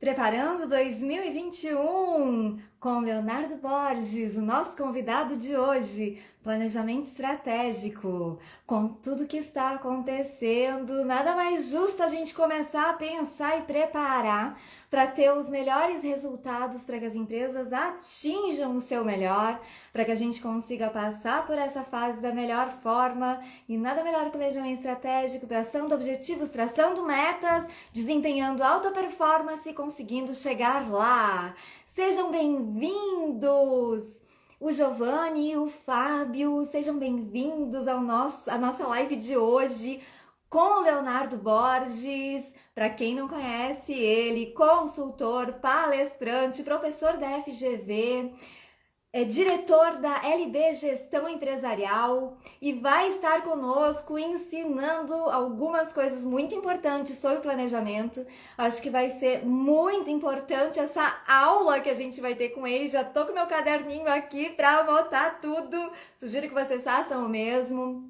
Preparando 2021 com Leonardo Borges, o nosso convidado de hoje. Planejamento estratégico. Com tudo que está acontecendo, nada mais justo a gente começar a pensar e preparar para ter os melhores resultados, para que as empresas atinjam o seu melhor, para que a gente consiga passar por essa fase da melhor forma. E nada melhor que planejamento estratégico, traçando objetivos, traçando metas, desempenhando alta performance e conseguindo chegar lá. Sejam bem-vindos! O Giovanni e o Fábio, sejam bem-vindos à nossa live de hoje com o Leonardo Borges. Para quem não conhece ele, consultor, palestrante, professor da FGV, é diretor da LB Gestão Empresarial e vai estar conosco ensinando algumas coisas muito importantes sobre planejamento. Acho que vai ser muito importante essa aula que a gente vai ter com ele. Já tô com meu caderninho aqui para anotar tudo. Sugiro que vocês façam o mesmo.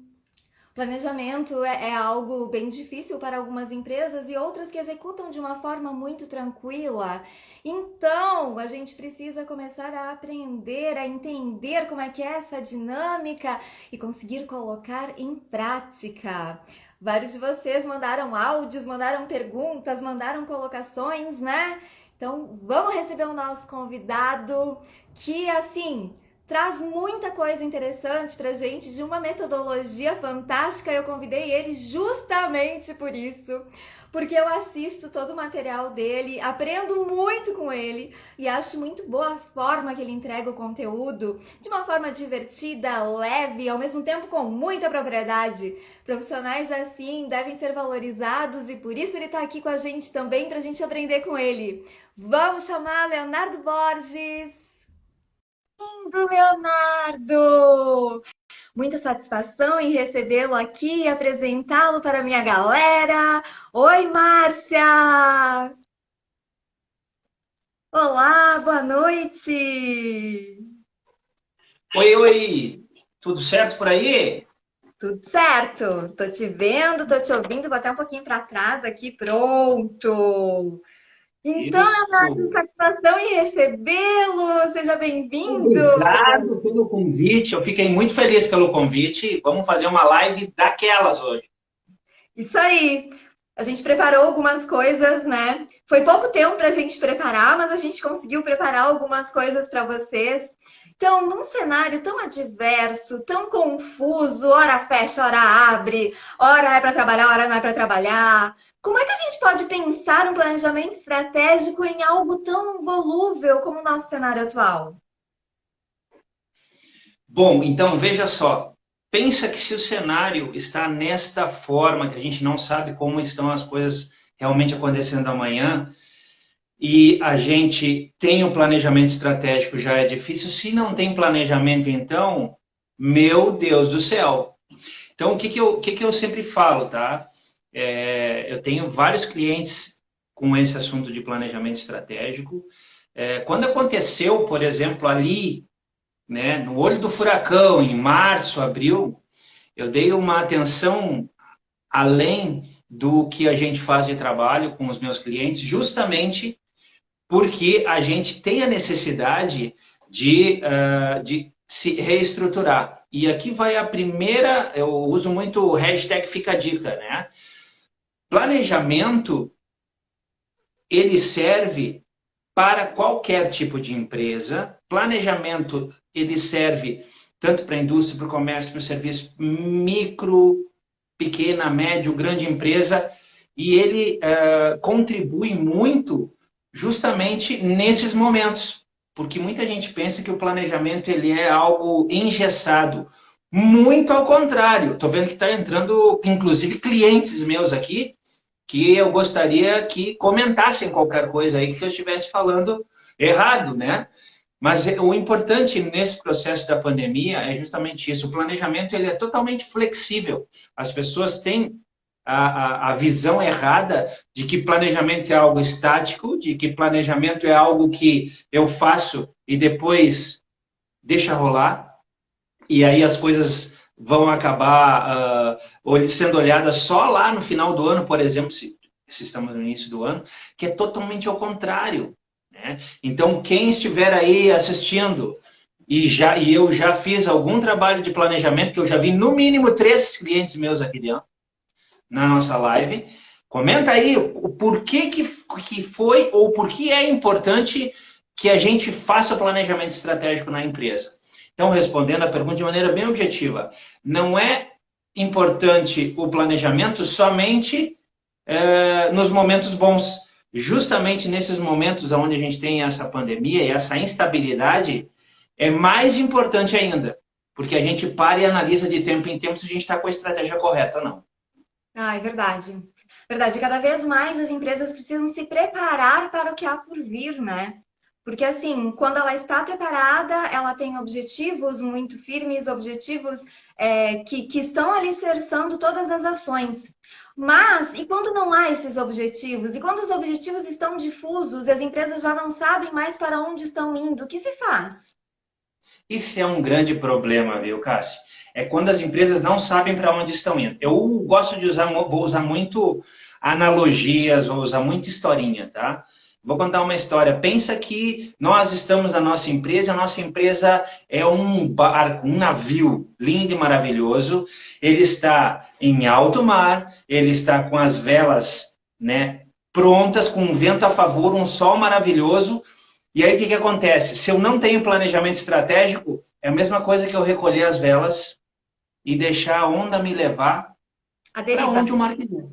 Planejamento é algo bem difícil para algumas empresas e outras que executam de uma forma muito tranquila. Então, a gente precisa começar a aprender, a entender como é que é essa dinâmica e conseguir colocar em prática. Vários de vocês mandaram áudios, mandaram perguntas, mandaram colocações, né? Então, vamos receber o nosso convidado que, assim, traz muita coisa interessante pra gente, de uma metodologia fantástica. Eu convidei ele justamente por isso, porque eu assisto todo o material dele, aprendo muito com ele e acho muito boa a forma que ele entrega o conteúdo, de uma forma divertida, leve, ao mesmo tempo com muita propriedade. Profissionais assim devem ser valorizados e por isso ele tá aqui com a gente também, pra gente aprender com ele. Vamos chamar Leonardo Borges! Do Leonardo! Muita satisfação em recebê-lo aqui e apresentá-lo para a minha galera. Oi, Márcia! Olá, boa noite! Oi, oi, tudo certo por aí? Tudo certo? Tô te vendo, tô te ouvindo, vou até um pouquinho para trás aqui, pronto! Então, Leonardo, Isso. satisfação em recebê-lo, seja bem-vindo! Obrigado pelo convite. Eu fiquei muito feliz pelo convite. Vamos fazer uma live daquelas hoje. Isso aí! A gente preparou algumas coisas, né? Foi pouco tempo para a gente preparar, mas a gente conseguiu preparar algumas coisas para vocês. Então, num cenário tão adverso, tão confuso, hora fecha, hora abre, hora é para trabalhar, hora não é para trabalhar, como é que a gente pode pensar um planejamento estratégico em algo tão volúvel como o nosso cenário atual? Bom, então veja só. Pensa que se o cenário está nesta forma, que a gente não sabe como estão as coisas realmente acontecendo amanhã, e a gente tem um planejamento estratégico, já é difícil. Se não tem planejamento, então, meu Deus do céu. Então, o que que eu sempre falo, tá? Eu tenho vários clientes com esse assunto de planejamento estratégico. Quando aconteceu, por exemplo, ali, né, no olho do furacão, em março, abril, eu dei uma atenção além do que a gente faz de trabalho com os meus clientes, justamente porque a gente tem a necessidade de se reestruturar. E aqui vai a primeira, eu uso muito o hashtag Fica a Dica, né? Planejamento, ele serve para qualquer tipo de empresa. Planejamento, ele serve tanto para a indústria, para o comércio, para o serviço, micro, pequena, médio, grande empresa, e ele contribui muito justamente nesses momentos, porque muita gente pensa que o planejamento ele é algo engessado. Muito ao contrário, estou vendo que está entrando, inclusive, clientes meus aqui, que eu gostaria que comentassem qualquer coisa aí que eu estivesse falando errado, né? Mas o importante nesse processo da pandemia é justamente isso. O planejamento ele é totalmente flexível. As pessoas têm a visão errada de que planejamento é algo estático, de que planejamento é algo que eu faço e depois deixa rolar, e aí as coisas vão acabar sendo olhadas só lá no final do ano, por exemplo, se estamos no início do ano, que é totalmente ao contrário, né? Então, quem estiver aí assistindo e eu já fiz algum trabalho de planejamento, que eu já vi no mínimo 3 clientes meus aqui dentro, na nossa live, comenta aí o porquê que foi ou por que é importante que a gente faça o planejamento estratégico na empresa. Então, respondendo a pergunta de maneira bem objetiva, não é importante o planejamento somente nos momentos bons. Justamente nesses momentos onde a gente tem essa pandemia e essa instabilidade, é mais importante ainda, porque a gente para e analisa de tempo em tempo se a gente está com a estratégia correta ou não. Ah, é verdade. Verdade. Cada vez mais as empresas precisam se preparar para o que há por vir, né? Porque assim, quando ela está preparada, ela tem objetivos muito firmes, objetivos que estão alicerçando todas as ações. Mas, e quando não há esses objetivos? E quando os objetivos estão difusos e as empresas já não sabem mais para onde estão indo, o que se faz? Isso é um grande problema, viu, Cássio? É quando as empresas não sabem para onde estão indo. Eu gosto de usar, vou usar muito analogias, vou usar muita historinha, tá? Vou contar uma história. Pensa que nós estamos na nossa empresa, a nossa empresa é um barco, um navio lindo e maravilhoso. Ele está em alto mar, ele está com as velas, né, prontas, com um vento a favor, um sol maravilhoso. E aí o que que acontece? Se eu não tenho planejamento estratégico, é a mesma coisa que eu recolher as velas e deixar a onda me levar A para deriva. onde o mar quiser.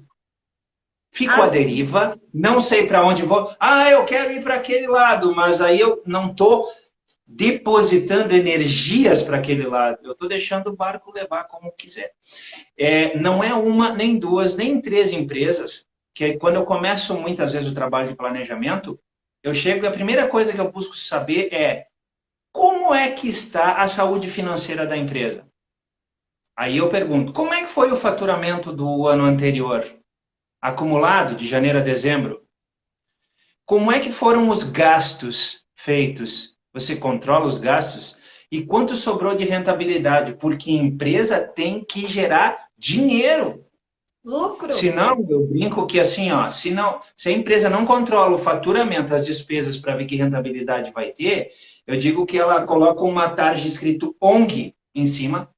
Fico A à deriva, não sei para onde vou. Ah, eu quero ir para aquele lado, mas aí eu não estou depositando energias para aquele lado. Eu estou deixando o barco levar como quiser. Não é uma, nem duas, nem três empresas que quando eu começo muitas vezes o trabalho de planejamento, eu chego e a primeira coisa que eu busco saber é como é que está a saúde financeira da empresa. Aí eu pergunto, como é que foi o faturamento do ano anterior, acumulado de janeiro a dezembro? Como é que foram os gastos feitos? Você controla os gastos? E quanto sobrou de rentabilidade? Porque empresa tem que gerar dinheiro. lucro. Se não, eu brinco que assim, ó, se a empresa não controla o faturamento, as despesas para ver que rentabilidade vai ter, eu digo que ela coloca uma tarja escrito ONG em cima,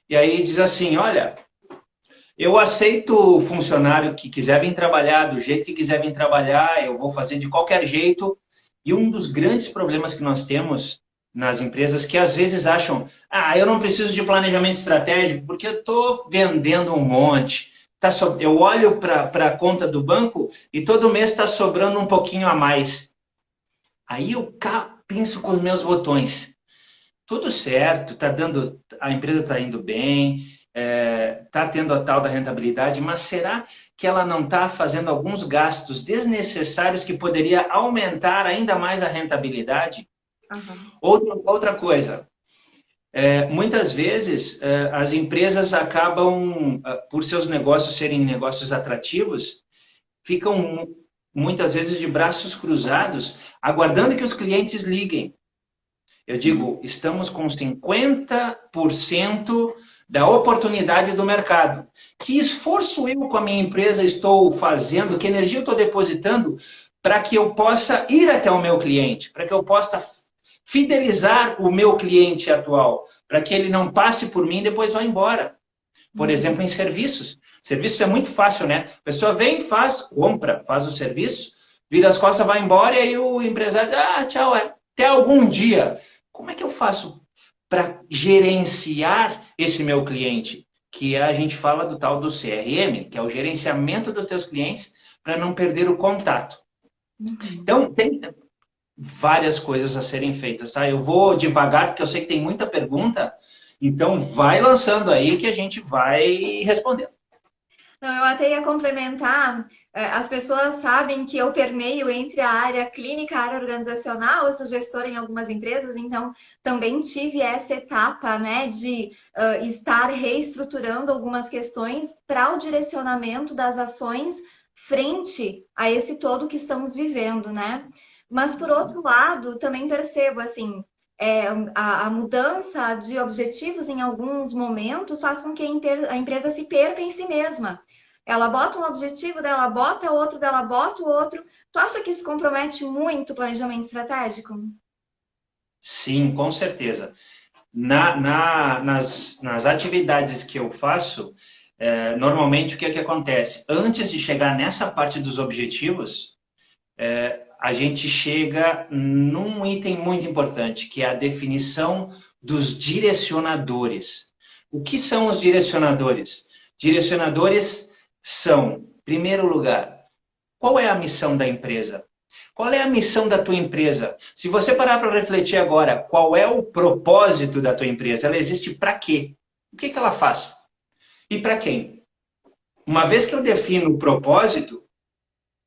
e aí diz assim, olha, eu aceito o funcionário que quiser vir trabalhar, do jeito que quiser vir trabalhar, eu vou fazer de qualquer jeito. E um dos grandes problemas que nós temos nas empresas que às vezes acham, eu não preciso de planejamento estratégico porque eu estou vendendo um monte. Eu olho para a conta do banco e todo mês está sobrando um pouquinho a mais. Aí eu penso com os meus botões. Tudo certo, a empresa está indo bem, está tendo a tal da rentabilidade, mas será que ela não está fazendo alguns gastos desnecessários que poderia aumentar ainda mais a rentabilidade? Aham. Outra coisa, muitas vezes as empresas acabam, por seus negócios serem negócios atrativos, ficam muitas vezes de braços cruzados, aguardando que os clientes liguem. Eu digo, estamos com 50% da oportunidade do mercado. Que esforço eu com a minha empresa estou fazendo, que energia eu estou depositando para que eu possa ir até o meu cliente, para que eu possa fidelizar o meu cliente atual, para que ele não passe por mim e depois vá embora. Por exemplo, em serviços. Serviços é muito fácil, né? A pessoa vem, compra, faz o serviço, vira as costas, vai embora e aí o empresário diz, tchau, até algum dia. Como é que eu faço para gerenciar esse meu cliente? Que a gente fala do tal do CRM, que é o gerenciamento dos teus clientes para não perder o contato. Então, tem várias coisas a serem feitas, tá? Eu vou devagar, porque eu sei que tem muita pergunta, então vai lançando aí que a gente vai responder. Não, eu até ia complementar, as pessoas sabem que eu permeio entre a área clínica e a área organizacional, eu sou gestora em algumas empresas, então também tive essa etapa, né, de estar reestruturando algumas questões para o direcionamento das ações frente a esse todo que estamos vivendo, né? Mas por outro lado, também percebo assim, a mudança de objetivos em alguns momentos faz com que a empresa se perca em si mesma. Ela bota um objetivo dela, bota outro dela, bota o outro. Tu acha que isso compromete muito o planejamento estratégico? Sim, com certeza. Nas atividades que eu faço, normalmente o que é que acontece? Antes de chegar nessa parte dos objetivos, a gente chega num item muito importante, que é a definição dos direcionadores. O que são os direcionadores? Direcionadores são, em primeiro lugar, qual é a missão da empresa? Qual é a missão da tua empresa? Se você parar para refletir agora, qual é o propósito da tua empresa? Ela existe para quê? O que ela faz? E para quem? Uma vez que eu defino o propósito,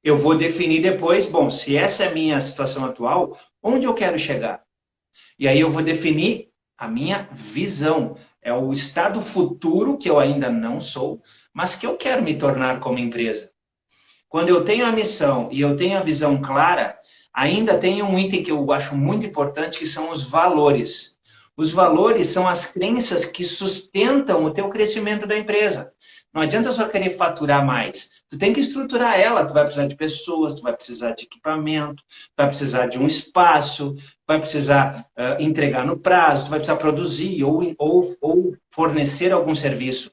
eu vou definir depois, bom, se essa é a minha situação atual, onde eu quero chegar? E aí eu vou definir a minha visão. É o estado futuro que eu ainda não sou, mas que eu quero me tornar como empresa. Quando eu tenho a missão e eu tenho a visão clara, ainda tem um item que eu acho muito importante, que são os valores. Os valores são as crenças que sustentam o teu crescimento da empresa. Não adianta só querer faturar mais. Tu tem que estruturar ela. Tu vai precisar de pessoas, tu vai precisar de equipamento, tu vai precisar de um espaço, tu vai precisar entregar no prazo, tu vai precisar produzir ou fornecer algum serviço.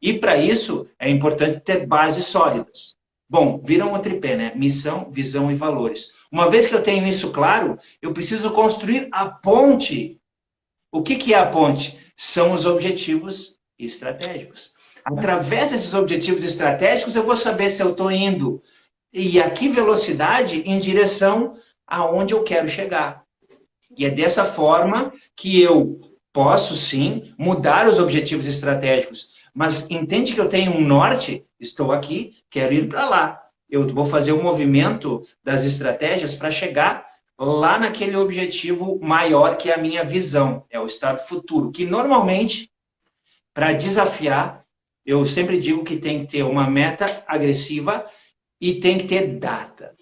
E para isso é importante ter bases sólidas. Bom, viram o tripé, né? Missão, visão e valores. Uma vez que eu tenho isso claro, eu preciso construir a ponte. O que é a ponte? São os objetivos estratégicos. Através desses objetivos estratégicos, eu vou saber se eu estou indo e a que velocidade em direção aonde eu quero chegar. E é dessa forma que eu posso, sim, mudar os objetivos estratégicos. Mas entende que eu tenho um norte? Estou aqui, quero ir para lá. Eu vou fazer o movimento das estratégias para chegar lá naquele objetivo maior que é a minha visão, é o estado futuro, que normalmente, para desafiar, eu sempre digo que tem que ter uma meta agressiva e tem que ter data.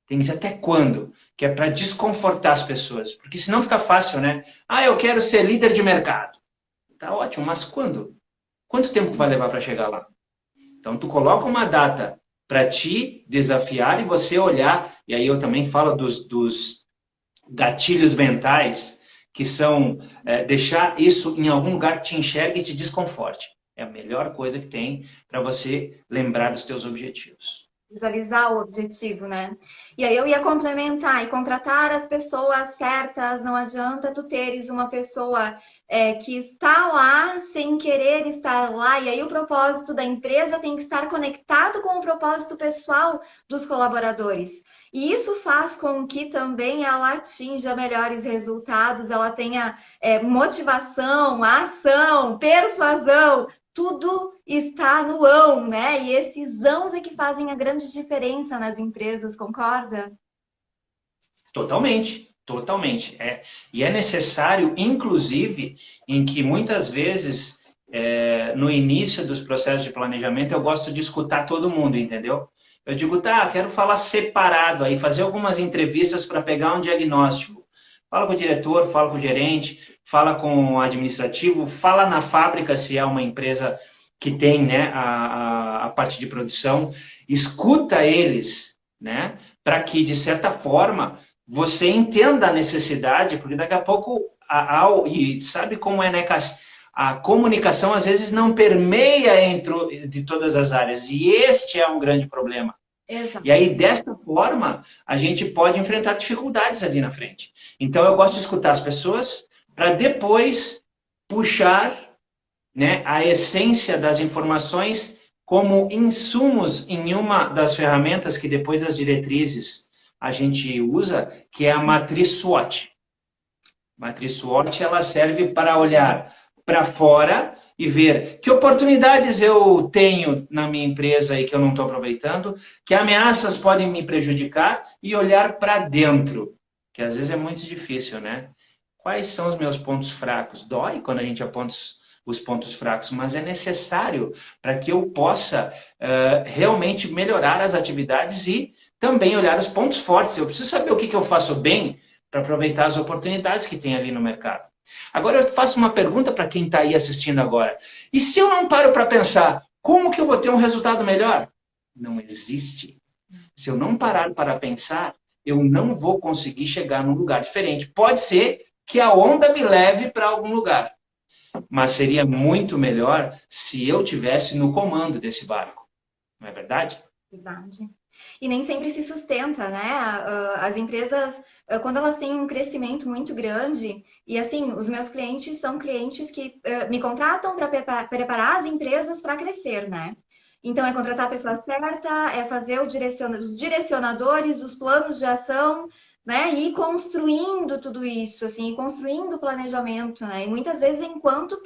Tem que dizer até quando, que é para desconfortar as pessoas. Porque senão fica fácil, né? Ah, eu quero ser líder de mercado. Tá ótimo, mas quando? Quanto tempo tu vai levar para chegar lá? Então, tu coloca uma data para te desafiar e você olhar, e aí eu também falo dos gatilhos mentais, que são deixar isso em algum lugar que te enxergue e te desconforte. É a melhor coisa que tem para você lembrar dos teus objetivos. Visualizar o objetivo, né? E aí eu ia complementar e contratar as pessoas certas. Não adianta tu teres uma pessoa que está lá sem querer estar lá. E aí o propósito da empresa tem que estar conectado com o propósito pessoal dos colaboradores. E isso faz com que também ela atinja melhores resultados, ela tenha motivação, ação, persuasão, tudo está no ão, né? E esses ãos é que fazem a grande diferença nas empresas, concorda? Totalmente, totalmente. E é necessário, inclusive, em que muitas vezes, no início dos processos de planejamento, eu gosto de escutar todo mundo, entendeu? Eu digo, tá, quero falar separado aí, fazer algumas entrevistas para pegar um diagnóstico. Fala com o diretor, fala com o gerente, fala com o administrativo, fala na fábrica, se é uma empresa que tem, né, a parte de produção, escuta eles, né, para que, de certa forma, você entenda a necessidade, porque daqui a pouco, e sabe como é, né, Cassi? A comunicação, às vezes, não permeia de todas as áreas, e este é um grande problema. Exato. E aí, desta forma, a gente pode enfrentar dificuldades ali na frente. Então, eu gosto de escutar as pessoas para depois puxar, né, a essência das informações como insumos em uma das ferramentas que depois das diretrizes a gente usa, que é a matriz SWOT. A matriz SWOT, ela serve para olhar para fora e ver que oportunidades eu tenho na minha empresa e que eu não estou aproveitando, que ameaças podem me prejudicar e olhar para dentro, que às vezes é muito difícil, né? Quais são os meus pontos fracos? Dói quando a gente aponta os pontos fracos, mas é necessário para que eu possa realmente melhorar as atividades e também olhar os pontos fortes. Eu preciso saber o que eu faço bem para aproveitar as oportunidades que tem ali no mercado. Agora eu faço uma pergunta para quem está aí assistindo agora. E se eu não paro para pensar, Como que eu vou ter um resultado melhor? Não existe. Se eu não parar para pensar, eu não vou conseguir chegar num lugar diferente. Pode ser que a onda me leve para algum lugar, mas seria muito melhor se eu tivesse no comando desse barco. Não é verdade? Verdade. E nem sempre se sustenta, né? As empresas, quando elas têm um crescimento muito grande, e assim, os meus clientes são clientes que me contratam para preparar as empresas para crescer, né? Então, é contratar a pessoa certa, é fazer os direcionadores, os planos de ação, né? E ir construindo tudo isso, assim, ir construindo o planejamento, né? E muitas vezes, enquanto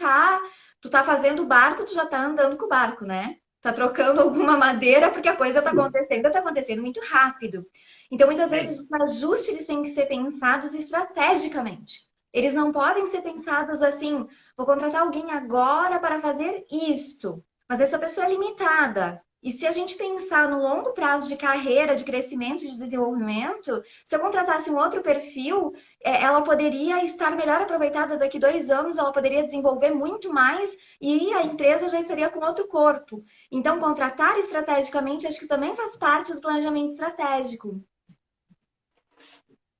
tu tá fazendo o barco, tu já tá andando com o barco, né? Tá trocando alguma madeira porque a coisa tá acontecendo muito rápido. Então, muitas É vezes, isso. os ajustes eles têm que ser pensados estrategicamente. Eles não podem ser pensados assim, vou contratar alguém agora para fazer isto. Mas essa pessoa é limitada. E se a gente pensar no longo prazo de carreira, de crescimento, de desenvolvimento, se eu contratasse um outro perfil, ela poderia estar melhor aproveitada daqui 2 anos, ela poderia desenvolver muito mais e a empresa já estaria com outro corpo. Então, contratar estrategicamente acho que também faz parte do planejamento estratégico.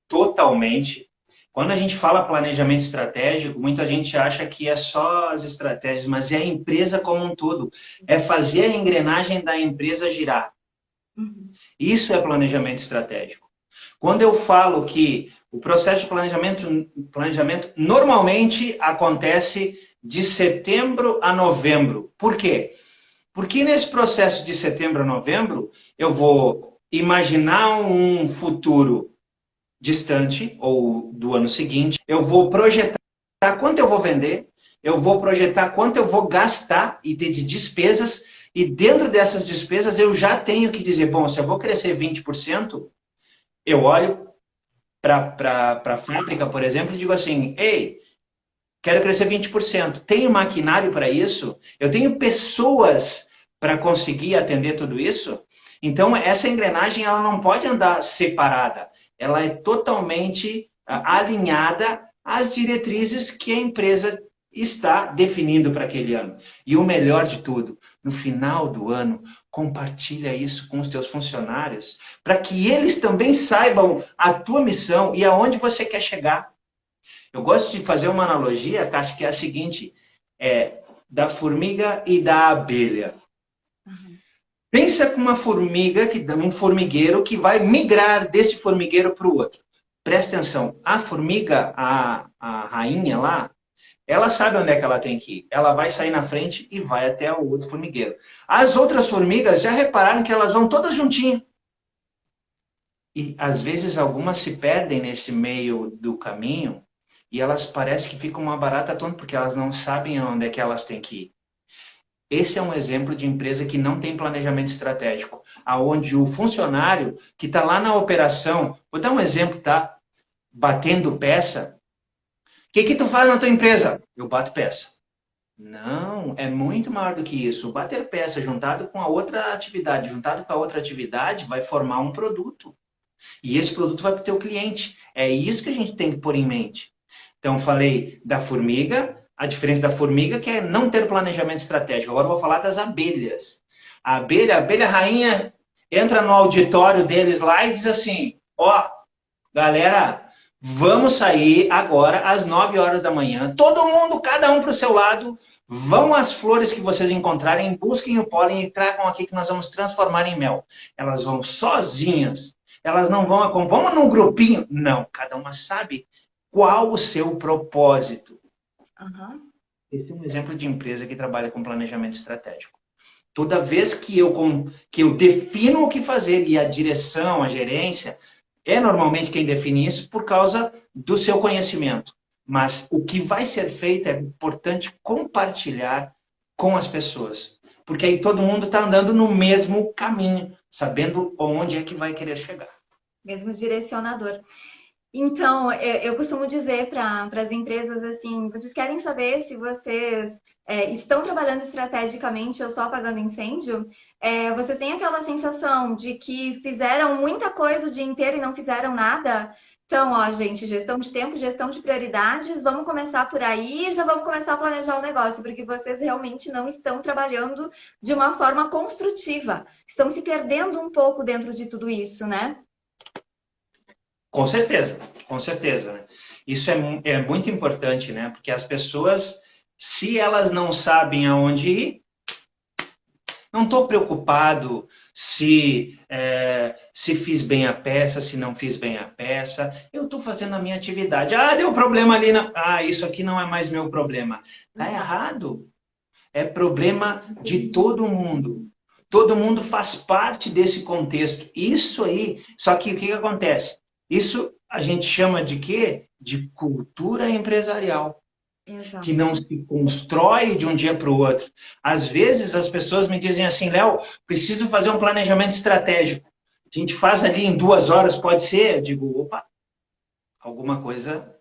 Totalmente. Quando a gente fala planejamento estratégico, muita gente acha que é só as estratégias, mas é a empresa como um todo. É fazer a engrenagem da empresa girar. Uhum. Isso é planejamento estratégico. Quando eu falo que o processo de planejamento normalmente acontece de setembro a novembro. Por quê? Porque nesse processo de setembro a novembro, eu vou imaginar um futuro distante ou do ano seguinte, eu vou projetar quanto eu vou vender, eu vou projetar quanto eu vou gastar e ter de despesas, e dentro dessas despesas eu já tenho que dizer, bom, se eu vou crescer 20%, eu olho para a fábrica, por exemplo, e digo assim, ei, quero crescer 20%. Tenho maquinário para isso? Eu tenho pessoas para conseguir atender tudo isso? Então, essa engrenagem ela não pode andar separada. Ela é totalmente alinhada às diretrizes que a empresa está definindo para aquele ano. E o melhor de tudo, no final do ano, compartilha isso com os teus funcionários, para que eles também saibam a tua missão e aonde você quer chegar. Eu gosto de fazer uma analogia, Cassi, que é a seguinte, da formiga e da abelha. Uhum. Pensa com uma formiga, um formigueiro que vai migrar desse formigueiro para o outro. Presta atenção, a formiga, a rainha lá, ela sabe onde é que ela tem que ir. Ela vai sair na frente e vai até o outro formigueiro. As outras formigas já repararam que elas vão todas juntinhas. E às vezes algumas se perdem nesse meio do caminho e elas parecem que ficam uma barata tonta porque elas não sabem onde é que elas têm que ir. Esse é um exemplo de empresa que não tem planejamento estratégico, aonde o funcionário que está lá na operação, vou dar um exemplo, tá? Batendo peça. O que tu faz na tua empresa? Eu bato peça. Não, é muito maior do que isso. Bater peça juntado com a outra atividade, juntado com a outra atividade, vai formar um produto. E esse produto vai para o teu cliente. É isso que a gente tem que pôr em mente. Então, falei da formiga, a diferença da formiga que é não ter planejamento estratégico. Agora eu vou falar das abelhas. A abelha rainha entra no auditório deles lá e diz assim, ó, galera, vamos sair agora às 9 horas da manhã. Todo mundo, cada um para o seu lado, vão às flores que vocês encontrarem, busquem o pólen e tragam aqui que nós vamos transformar em mel. Elas vão sozinhas. Elas não vão acompanhar. Vamos num grupinho. Não, cada uma sabe qual o seu propósito. Uhum. Esse é um exemplo de empresa que trabalha com planejamento estratégico. Toda vez que eu defino o que fazer e a direção, a gerência, é normalmente quem define isso por causa do seu conhecimento. Mas o que vai ser feito é importante compartilhar com as pessoas. Porque aí todo mundo está andando no mesmo caminho, sabendo onde é que vai querer chegar. Mesmo direcionador. Então, eu costumo dizer para as empresas assim: vocês querem saber se vocês estão trabalhando estrategicamente ou só apagando incêndio? Vocês têm aquela sensação de que fizeram muita coisa o dia inteiro e não fizeram nada? Então, ó, gente, gestão de tempo, gestão de prioridades, vamos começar por aí e já vamos começar a planejar o negócio, porque vocês realmente não estão trabalhando de uma forma construtiva. Estão se perdendo um pouco dentro de tudo isso, né? Com certeza, né? Isso é muito importante, né? Porque as pessoas, se elas não sabem aonde ir, não estou preocupado se fiz bem a peça, se não fiz bem a peça. Eu estou fazendo a minha atividade. Ah, deu problema ali. Isso aqui não é mais meu problema. Tá errado. É problema de todo mundo. Todo mundo faz parte desse contexto. Isso aí. Só que o que acontece? Isso a gente chama de quê? De cultura empresarial. Que Exato. não se constrói de um dia para o outro. Às vezes as pessoas me dizem assim, Léo, preciso fazer um planejamento estratégico. A gente faz ali em 2 horas, pode ser? Eu digo, opa, alguma coisa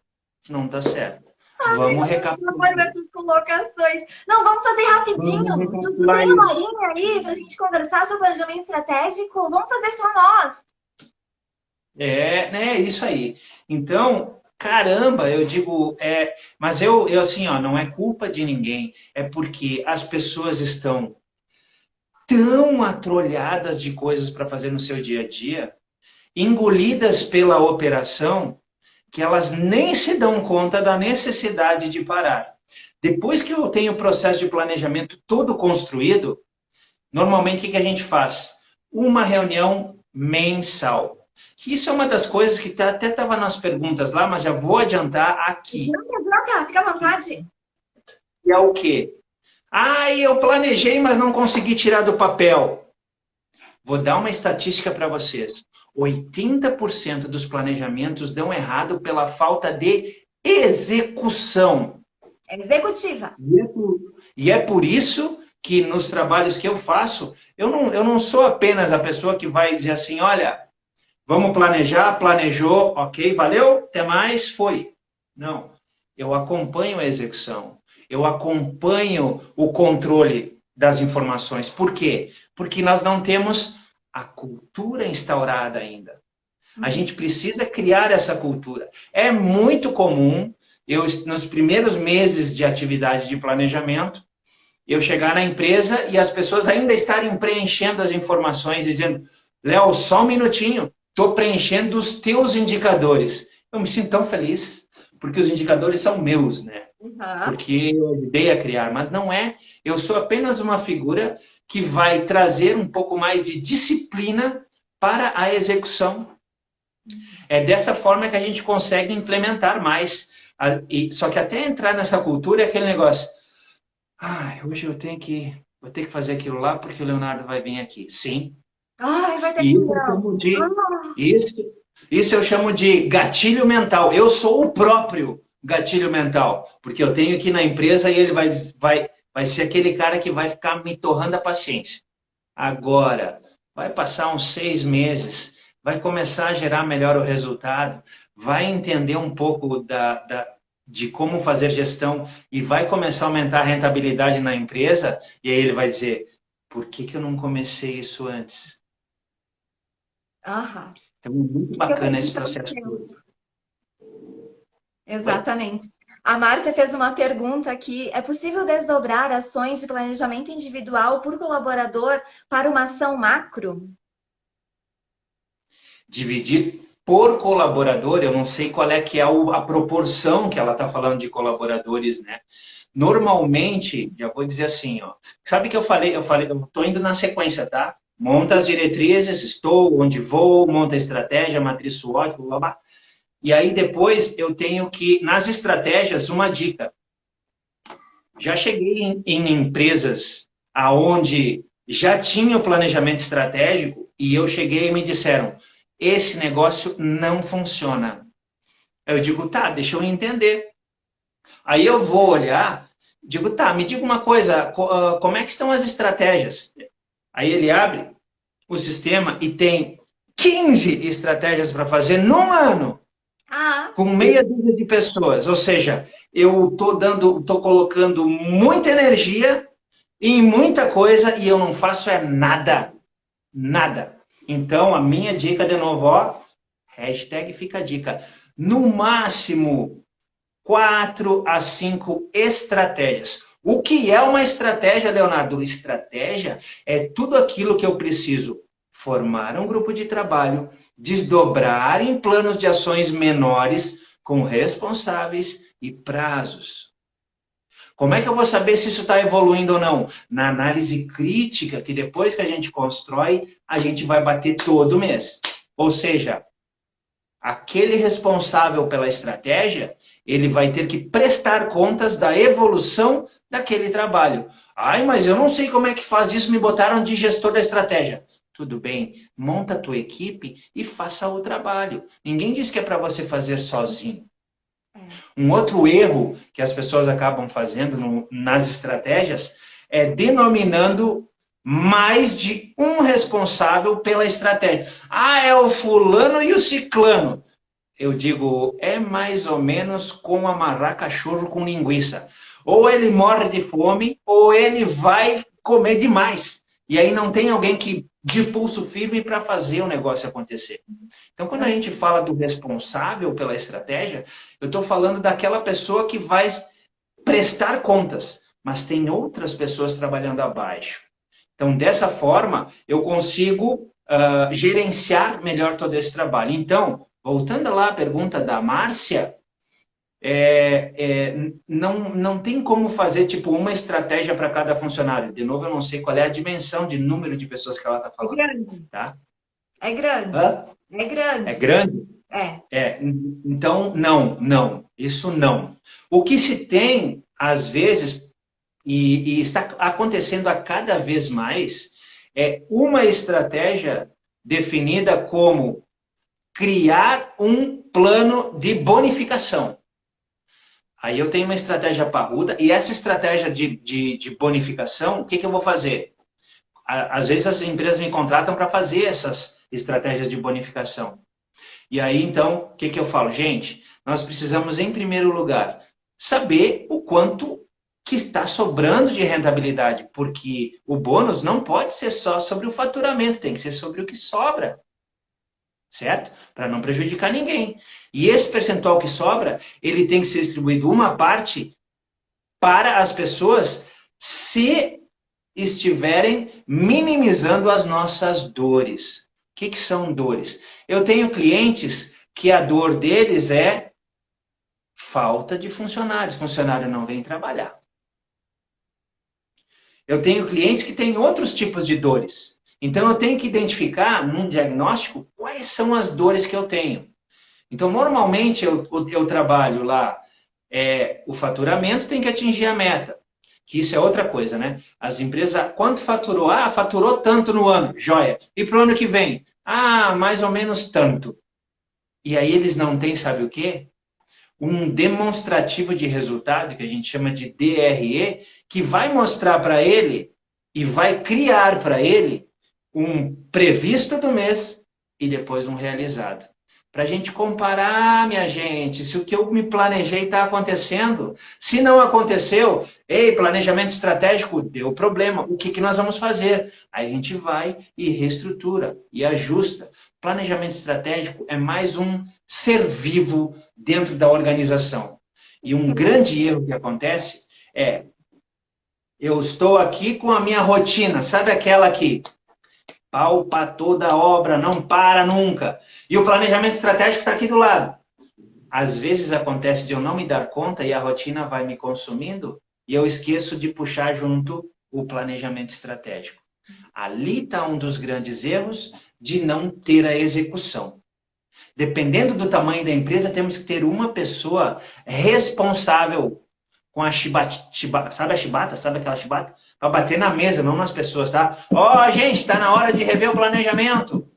não está certo. Ai, Vamos não vai recapitular. ver essas colocações. Não, vamos fazer Vamos rapidinho. Tu recapitular tem uma isso. linha aí pra gente conversar sobre planejamento estratégico? Vamos fazer só nós. É isso aí. Então, caramba, eu digo, mas eu assim, ó, não é culpa de ninguém, é porque as pessoas estão tão atrolhadas de coisas para fazer no seu dia a dia, engolidas pela operação, que elas nem se dão conta da necessidade de parar. Depois que eu tenho o processo de planejamento todo construído, normalmente o que a gente faz? Uma reunião mensal. Que isso é uma das coisas que até estava nas perguntas lá, mas já vou adiantar aqui. Adianta, fica à vontade. Que é o quê? Eu planejei, mas não consegui tirar do papel. Vou dar uma estatística para vocês. 80% dos planejamentos dão errado pela falta de execução. É executiva. E é por isso que nos trabalhos que eu faço, eu não sou apenas a pessoa que vai dizer assim, olha, vamos planejar, planejou, ok, valeu, até mais, foi. Não, eu acompanho a execução, eu acompanho o controle das informações. Por quê? Porque nós não temos a cultura instaurada ainda. A gente precisa criar essa cultura. É muito comum, nos primeiros meses de atividade de planejamento, eu chegar na empresa e as pessoas ainda estarem preenchendo as informações, dizendo, Léo, só um minutinho, estou preenchendo os teus indicadores. Eu me sinto tão feliz, porque os indicadores são meus, né? Porque eu ajudei a criar, mas não é. Eu sou apenas uma figura que vai trazer um pouco mais de disciplina para a execução. É dessa forma que a gente consegue implementar mais. Só que até entrar nessa cultura é aquele negócio. Hoje vou ter que fazer aquilo lá porque o Leonardo vai vir aqui. Sim. Ai, vai ter E que isso eu chamo de, isso eu chamo de gatilho mental. Eu sou o próprio gatilho mental, porque eu tenho aqui na empresa e ele vai ser aquele cara que vai ficar me torrando a paciência. Agora, vai passar uns 6 meses, vai começar a gerar melhor o resultado, vai entender um pouco de como fazer gestão e vai começar a aumentar a rentabilidade na empresa, e aí ele vai dizer, por que eu não comecei isso antes? Aham. Então, é muito Eu bacana perdi esse tanto processo tempo. todo. Oi? Exatamente. A Márcia fez uma pergunta aqui. É possível desdobrar ações de planejamento individual por colaborador para uma ação macro? Dividir por colaborador, eu não sei qual é que é a proporção que ela está falando de colaboradores, né? Normalmente, já vou dizer assim, ó. Sabe que eu falei, eu estou indo na sequência, tá? Monta as diretrizes, estou onde vou, monta a estratégia, matriz SWOT, blá, blá. E aí depois eu tenho que, nas estratégias, uma dica. Já cheguei em empresas aonde já tinha o planejamento estratégico e eu cheguei e me disseram, esse negócio não funciona. Eu digo, tá, deixa eu entender. Aí eu vou olhar, digo, tá, me diga uma coisa, como é que estão as estratégias? Aí ele abre o sistema e tem 15 estratégias para fazer num ano, Ah, com meia dúzia de pessoas. Ou seja, eu estou colocando muita energia em muita coisa e eu não faço nada. Nada. Então, a minha dica de novo, ó, Hashtag fica a dica. No máximo, 4 a 5 estratégias. O que é uma estratégia, Leonardo? Estratégia é tudo aquilo que eu preciso formar um grupo de trabalho, desdobrar em planos de ações menores, com responsáveis e prazos. Como é que eu vou saber se isso está evoluindo ou não? Na análise crítica, que depois que a gente constrói, a gente vai bater todo mês. Ou seja, aquele responsável pela estratégia, ele vai ter que prestar contas da evolução daquele trabalho. Ai, mas eu não sei como é que faz isso, me botaram de gestor da estratégia. Tudo bem, monta a tua equipe e faça o trabalho. Ninguém diz que é para você fazer sozinho. Um outro erro que as pessoas acabam fazendo nas estratégias é denominando mais de um responsável pela estratégia. Ah, é o fulano e o ciclano. Eu digo, é mais ou menos como amarrar cachorro com linguiça. Ou ele morre de fome, ou ele vai comer demais. E aí não tem alguém que de pulso firme para fazer o negócio acontecer. Então, quando a gente fala do responsável pela estratégia, eu estou falando daquela pessoa que vai prestar contas, mas tem outras pessoas trabalhando abaixo. Então, dessa forma, eu consigo gerenciar melhor todo esse trabalho. Então, voltando lá à pergunta da Márcia, não tem como fazer tipo uma estratégia para cada funcionário. De novo, eu não sei qual é a dimensão de número de pessoas que ela está falando. É grande. Tá? É grande. Hã? É grande. É grande? Então, não. Isso não. O que se tem, às vezes, e está acontecendo a cada vez mais, é uma estratégia definida como criar um plano de bonificação. Aí eu tenho uma estratégia parruda, e essa estratégia de bonificação, o que eu vou fazer? Às vezes as empresas me contratam para fazer essas estratégias de bonificação. E aí, então, o que eu falo? Gente, nós precisamos, em primeiro lugar, saber o quanto que está sobrando de rentabilidade, porque o bônus não pode ser só sobre o faturamento, tem que ser sobre o que sobra, certo? Para não prejudicar ninguém. E esse percentual que sobra, ele tem que ser distribuído uma parte para as pessoas se estiverem minimizando as nossas dores. O que são dores? Eu tenho clientes que a dor deles é falta de funcionários. Funcionário não vem trabalhar. Eu tenho clientes que têm outros tipos de dores. Então, eu tenho que identificar, num diagnóstico, quais são as dores que eu tenho. Então, normalmente, eu trabalho lá, o faturamento tem que atingir a meta. Que isso é outra coisa, né? As empresas, quanto faturou? Ah, faturou tanto no ano, joia. E para o ano que vem? Ah, mais ou menos tanto. E aí eles não têm, sabe o quê? Um demonstrativo de resultado, que a gente chama de DRE, que vai mostrar para ele e vai criar para ele um previsto do mês e depois um realizado. Para a gente comparar, minha gente, se o que eu me planejei está acontecendo. Se não aconteceu, planejamento estratégico deu problema. O que nós vamos fazer? Aí a gente vai e reestrutura e ajusta. Planejamento estratégico é mais um ser vivo dentro da organização. E um grande erro que acontece é, eu estou aqui com a minha rotina, sabe aquela que pau para toda obra, não para nunca. E o planejamento estratégico está aqui do lado. Às vezes acontece de eu não me dar conta e a rotina vai me consumindo e eu esqueço de puxar junto o planejamento estratégico. Ali está um dos grandes erros de não ter a execução. Dependendo do tamanho da empresa, temos que ter uma pessoa responsável com a chibata, sabe a chibata? Sabe aquela chibata? Para bater na mesa, não nas pessoas, tá? Gente, está na hora de rever o planejamento.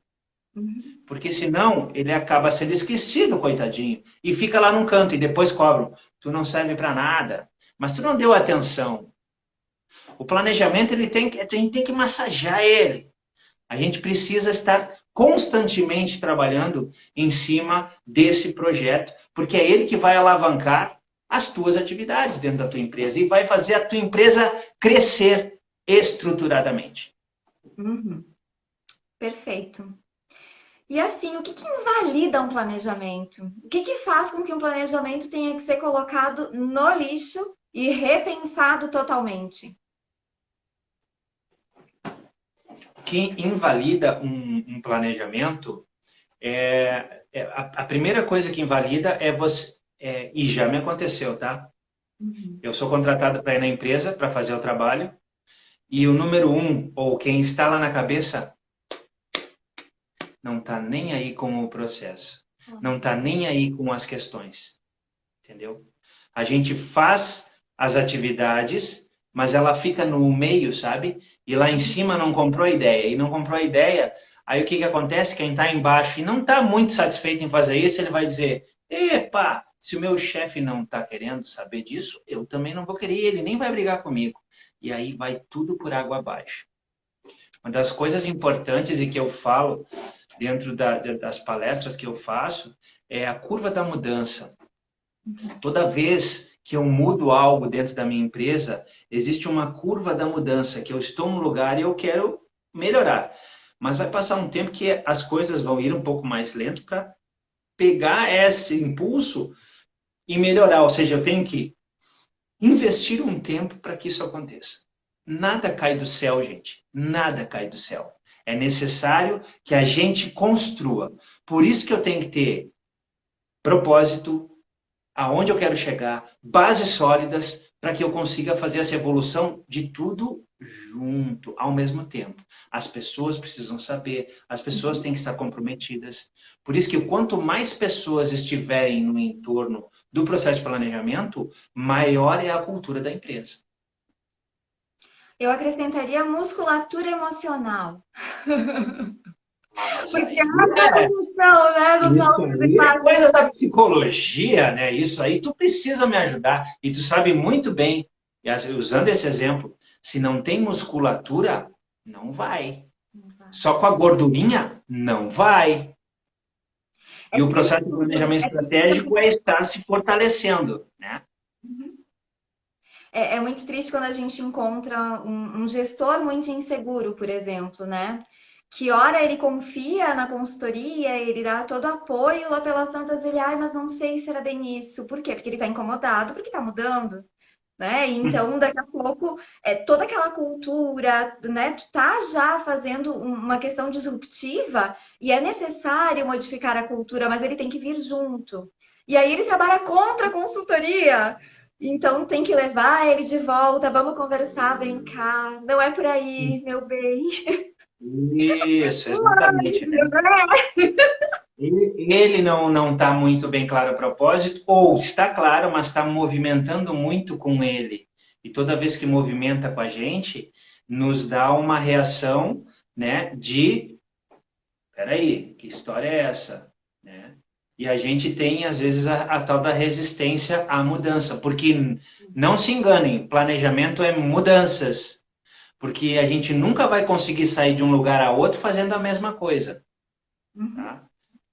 Porque senão ele acaba sendo esquecido, coitadinho. E fica lá num canto e depois cobram. Tu não serve para nada. Mas tu não deu atenção. O planejamento, a gente tem que massagear ele. A gente precisa estar constantemente trabalhando em cima desse projeto, porque é ele que vai alavancar as tuas atividades dentro da tua empresa e vai fazer a tua empresa crescer estruturadamente. Perfeito. E assim, o que que invalida um planejamento? O que que faz com que um planejamento tenha que ser colocado no lixo e repensado totalmente? Que invalida um planejamento a primeira coisa que invalida é você. E já me aconteceu, tá? Uhum. Eu sou contratado para ir na empresa para fazer o trabalho e o número um, ou quem está lá na cabeça, não está nem aí com o processo, não está nem aí com as questões, entendeu? A gente faz as atividades, mas ela fica no meio, sabe? E lá em cima não comprou a ideia. E não comprou a ideia, aí o que que acontece? Quem está embaixo e não está muito satisfeito em fazer isso, ele vai dizer, epa, se o meu chefe não está querendo saber disso, eu também não vou querer, ele nem vai brigar comigo. E aí vai tudo por água abaixo. Uma das coisas importantes e que eu falo dentro das palestras que eu faço é a curva da mudança. Toda vez que eu mudo algo dentro da minha empresa, existe uma curva da mudança, que eu estou num lugar e eu quero melhorar. Mas vai passar um tempo que as coisas vão ir um pouco mais lento para pegar esse impulso e melhorar. Ou seja, eu tenho que investir um tempo para que isso aconteça. Nada cai do céu, gente. Nada cai do céu. É necessário que a gente construa. Por isso que eu tenho que ter propósito, aonde eu quero chegar, bases sólidas para que eu consiga fazer essa evolução de tudo junto, ao mesmo tempo. As pessoas precisam saber, as pessoas têm que estar comprometidas. Por isso que quanto mais pessoas estiverem no entorno do processo de planejamento, maior é a cultura da empresa. Eu acrescentaria musculatura emocional. Mas Porque aí haja evolução, né, dos isso nossos aí é impactos. coisa da psicologia, né? Isso aí tu precisa me ajudar. E tu sabe muito bem, usando esse exemplo, se não tem musculatura, não vai. Só com a gordurinha, não vai. É E o triste, processo de planejamento é triste estratégico é estar se fortalecendo, né? É muito triste quando a gente encontra um gestor muito inseguro, por exemplo, né? Que hora ele confia na consultoria, ele dá todo apoio lá pelas tantas, ele, ai, mas não sei se era bem isso. Por quê? Porque ele tá incomodado, porque tá mudando, né? E então, daqui a pouco, toda aquela cultura, né? Tu tá já fazendo uma questão disruptiva e é necessário modificar a cultura, mas ele tem que vir junto. E aí ele trabalha contra a consultoria. Então tem que levar ele de volta, vamos conversar, vem cá. Não é por aí, meu bem. Isso, exatamente, né? Ele não está muito bem claro o propósito, ou está claro, mas está movimentando muito com ele. E toda vez que movimenta com a gente, nos dá uma reação, né, de, peraí, que história é essa? Né? E a gente tem, às vezes, a tal da resistência à mudança, porque, não se enganem, planejamento é mudanças, porque a gente nunca vai conseguir sair de um lugar a outro fazendo a mesma coisa, Uhum. tá?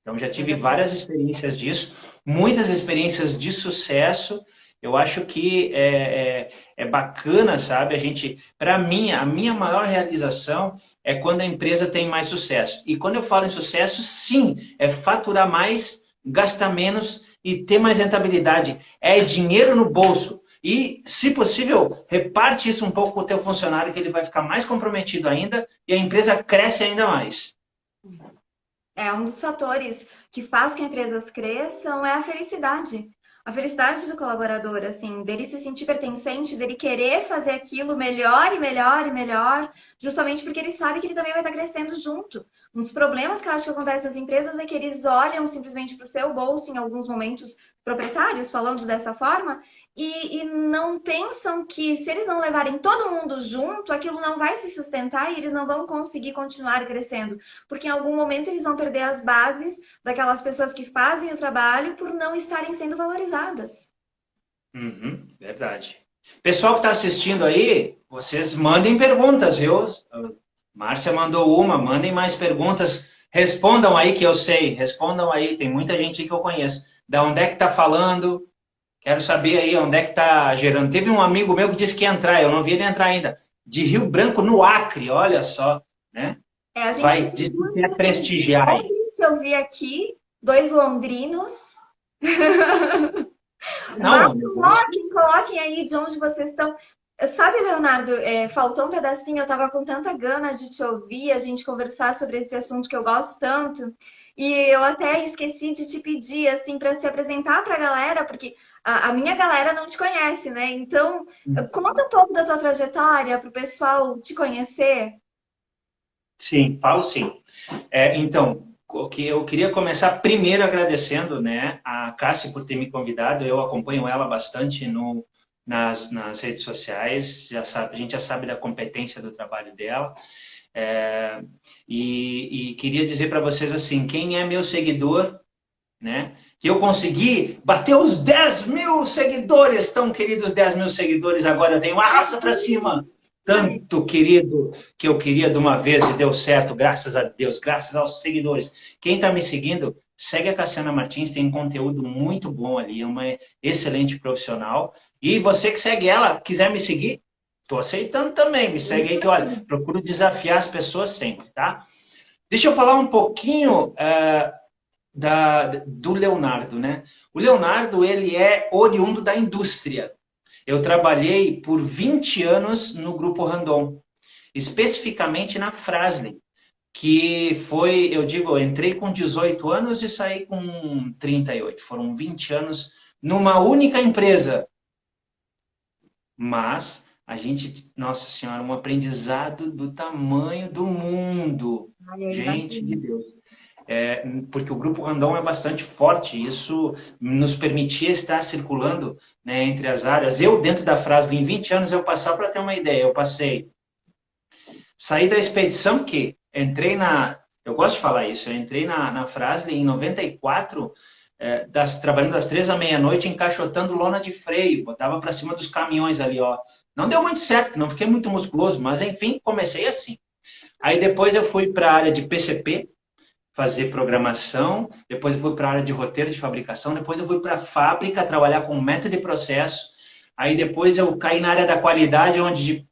Então, já tive várias experiências disso, muitas experiências de sucesso. Eu acho que é bacana, sabe? A gente, para mim, a minha maior realização é quando a empresa tem mais sucesso. E quando eu falo em sucesso, sim, é faturar mais, gastar menos e ter mais rentabilidade. É dinheiro no bolso. E, se possível, reparte isso um pouco com o teu funcionário, que ele vai ficar mais comprometido ainda e a empresa cresce ainda mais. É um dos fatores que faz que empresas cresçam é a felicidade. A felicidade do colaborador, assim, dele se sentir pertencente, dele querer fazer aquilo melhor e melhor e melhor, justamente porque ele sabe que ele também vai estar crescendo junto. Um dos problemas que eu acho que acontece nas empresas é que eles olham simplesmente para o seu bolso, em alguns momentos proprietários, falando dessa forma, e não pensam que se eles não levarem todo mundo junto, aquilo não vai se sustentar e eles não vão conseguir continuar crescendo porque em algum momento eles vão perder as bases daquelas pessoas que fazem o trabalho por não estarem sendo valorizadas. Uhum, verdade. Pessoal que está assistindo aí, vocês mandem perguntas, viu? Márcia mandou uma, mandem mais perguntas. Respondam aí que eu sei, respondam aí, tem muita gente aí que eu conheço. Da onde é que está falando? Quero saber aí onde é que está gerando. Teve um amigo meu que disse que ia entrar, eu não vi ele entrar ainda. De Rio Branco, no Acre, olha só, né? A gente Vai, tem diz que quer muitos prestigiar aí. ouvir aqui, dois londrinos. Mas Não, meu Deus. coloquem aí de onde vocês estão. Sabe, Leonardo, faltou um pedacinho, eu estava com tanta gana de te ouvir, a gente conversar sobre esse assunto que eu gosto tanto, e eu até esqueci de te pedir, assim, para se apresentar para a galera, porque a minha galera não te conhece, né? Então, conta um pouco da tua trajetória para o pessoal te conhecer. Sim, falo sim. Então, o que eu queria começar primeiro agradecendo, né, a Cássia por ter me convidado. Eu acompanho ela bastante nas redes sociais. Já sabe, a gente já sabe da competência do trabalho dela. É, e queria dizer para vocês assim, quem é meu seguidor, né? Que eu consegui bater os 10 mil seguidores, tão queridos 10 mil seguidores, agora eu tenho arrasta para cima. Tanto querido que eu queria de uma vez e deu certo, graças a Deus, graças aos seguidores. Quem está me seguindo, segue a Cassiana Martins, tem conteúdo muito bom ali, é uma excelente profissional. E você que segue ela, quiser me seguir, estou aceitando também, me segue aí que, olha, procuro desafiar as pessoas sempre, tá? Deixa eu falar um pouquinho do Leonardo, né? O Leonardo, ele é oriundo da indústria. Eu trabalhei por 20 anos no Grupo Randon, especificamente na Fras-le, que foi, eu digo, eu entrei com 18 anos e saí com 38. Foram 20 anos numa única empresa. Mas a gente, nossa senhora, um aprendizado do tamanho do mundo. Ai, eu Gente de imagino. Deus. Porque o grupo Randon é bastante forte, isso nos permitia estar circulando, né, entre as áreas. Eu, dentro da frase, em 20 anos, eu passava, para ter uma ideia, eu passei, saí da expedição que entrei eu gosto de falar isso, eu entrei na Frasle em 94, trabalhando das 3 à meia-noite, encaixotando lona de freio, botava para cima dos caminhões ali, ó. Não deu muito certo, não fiquei muito musculoso, mas enfim, comecei assim. Aí depois eu fui para a área de PCP, fazer programação, depois eu fui para a área de roteiro de fabricação, depois eu fui para a fábrica trabalhar com método de processo, aí depois eu caí na área da qualidade, onde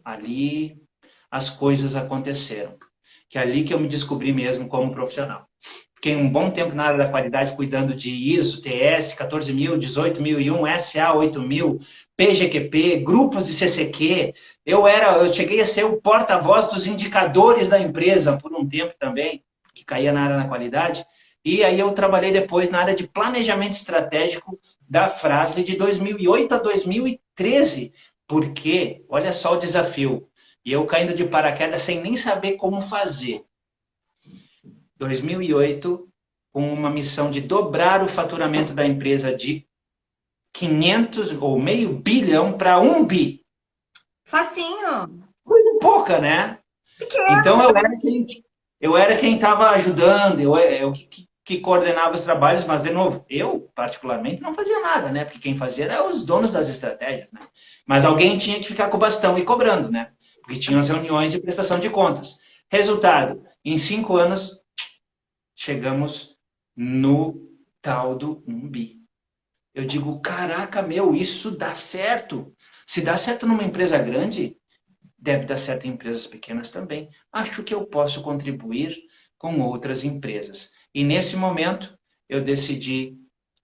ali as coisas aconteceram. Que é ali que eu me descobri mesmo como profissional. Fiquei um bom tempo na área da qualidade, cuidando de ISO, TS 14000, 18001, SA 8000, PGQP, grupos de CCQ. Eu cheguei a ser o porta-voz dos indicadores da empresa por um tempo também, que caía na área da qualidade. E aí eu trabalhei depois na área de planejamento estratégico da Frasle de 2008 a 2013, porque, olha só o desafio, e eu caindo de paraquedas sem nem saber como fazer. 2008, com uma missão de dobrar o faturamento da empresa de 500 ou meio bilhão para 1 bi. Facinho. Coisa pouca, né? Então eu era quem estava ajudando, eu que coordenava os trabalhos, mas de novo, eu particularmente não fazia nada, né? Porque quem fazia eram os donos das estratégias, né? Mas alguém tinha que ficar com o bastão e cobrando, né? Porque tinham as reuniões de prestação de contas. Resultado, em 5 anos chegamos no tal do 1 bi. Eu digo, caraca, meu, isso dá certo. Se dá certo numa empresa grande, deve dar certo em empresas pequenas também. Acho que eu posso contribuir com outras empresas. E nesse momento, eu decidi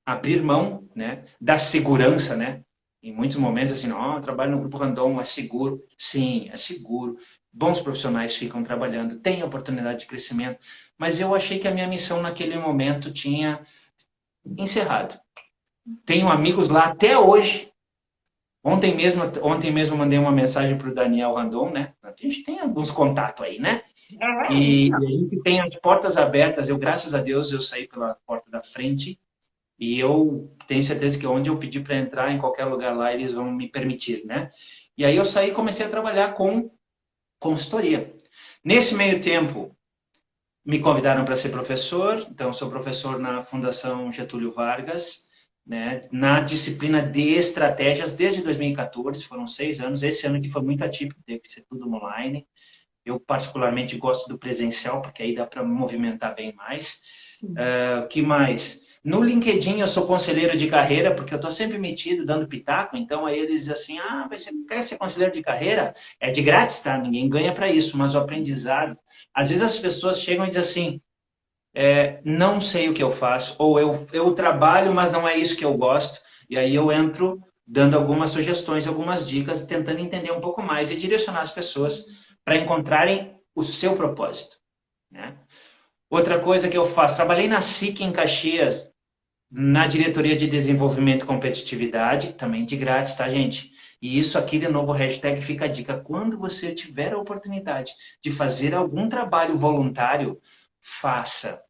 abrir mão, né, da segurança, né? Em muitos momentos, assim, não, eu trabalho no Grupo Randon, é seguro. Sim, é seguro. Bons profissionais ficam trabalhando, tem oportunidade de crescimento. Mas eu achei que a minha missão naquele momento tinha encerrado. Tenho amigos lá até hoje. Ontem mesmo mandei uma mensagem para o Daniel Randon, né? A gente tem alguns contatos aí, né? E a gente tem as portas abertas. Eu, graças a Deus, eu saí pela porta da frente e eu tenho certeza que onde eu pedir para entrar, em qualquer lugar lá, eles vão me permitir, né? E aí eu saí e comecei a trabalhar com consultoria. Nesse meio tempo, me convidaram para ser professor, então sou professor na Fundação Getúlio Vargas, né, na disciplina de estratégias desde 2014, foram 6 anos. Esse ano que foi muito atípico, teve que ser tudo online. Eu particularmente gosto do presencial, porque aí dá para movimentar bem mais. Que mais? No LinkedIn eu sou conselheiro de carreira, porque eu estou sempre metido, dando pitaco, então aí eles dizem assim, mas você quer ser conselheiro de carreira? É de grátis, tá? Ninguém ganha para isso, mas o aprendizado... Às vezes as pessoas chegam e dizem assim, não sei o que eu faço, ou eu trabalho, mas não é isso que eu gosto, e aí eu entro dando algumas sugestões, algumas dicas, tentando entender um pouco mais e direcionar as pessoas para encontrarem o seu propósito, né? Outra coisa que eu faço, trabalhei na SIC em Caxias, na diretoria de desenvolvimento e competitividade, também de grátis, tá, gente? E isso aqui, de novo, hashtag fica a dica. Quando você tiver a oportunidade de fazer algum trabalho voluntário, faça.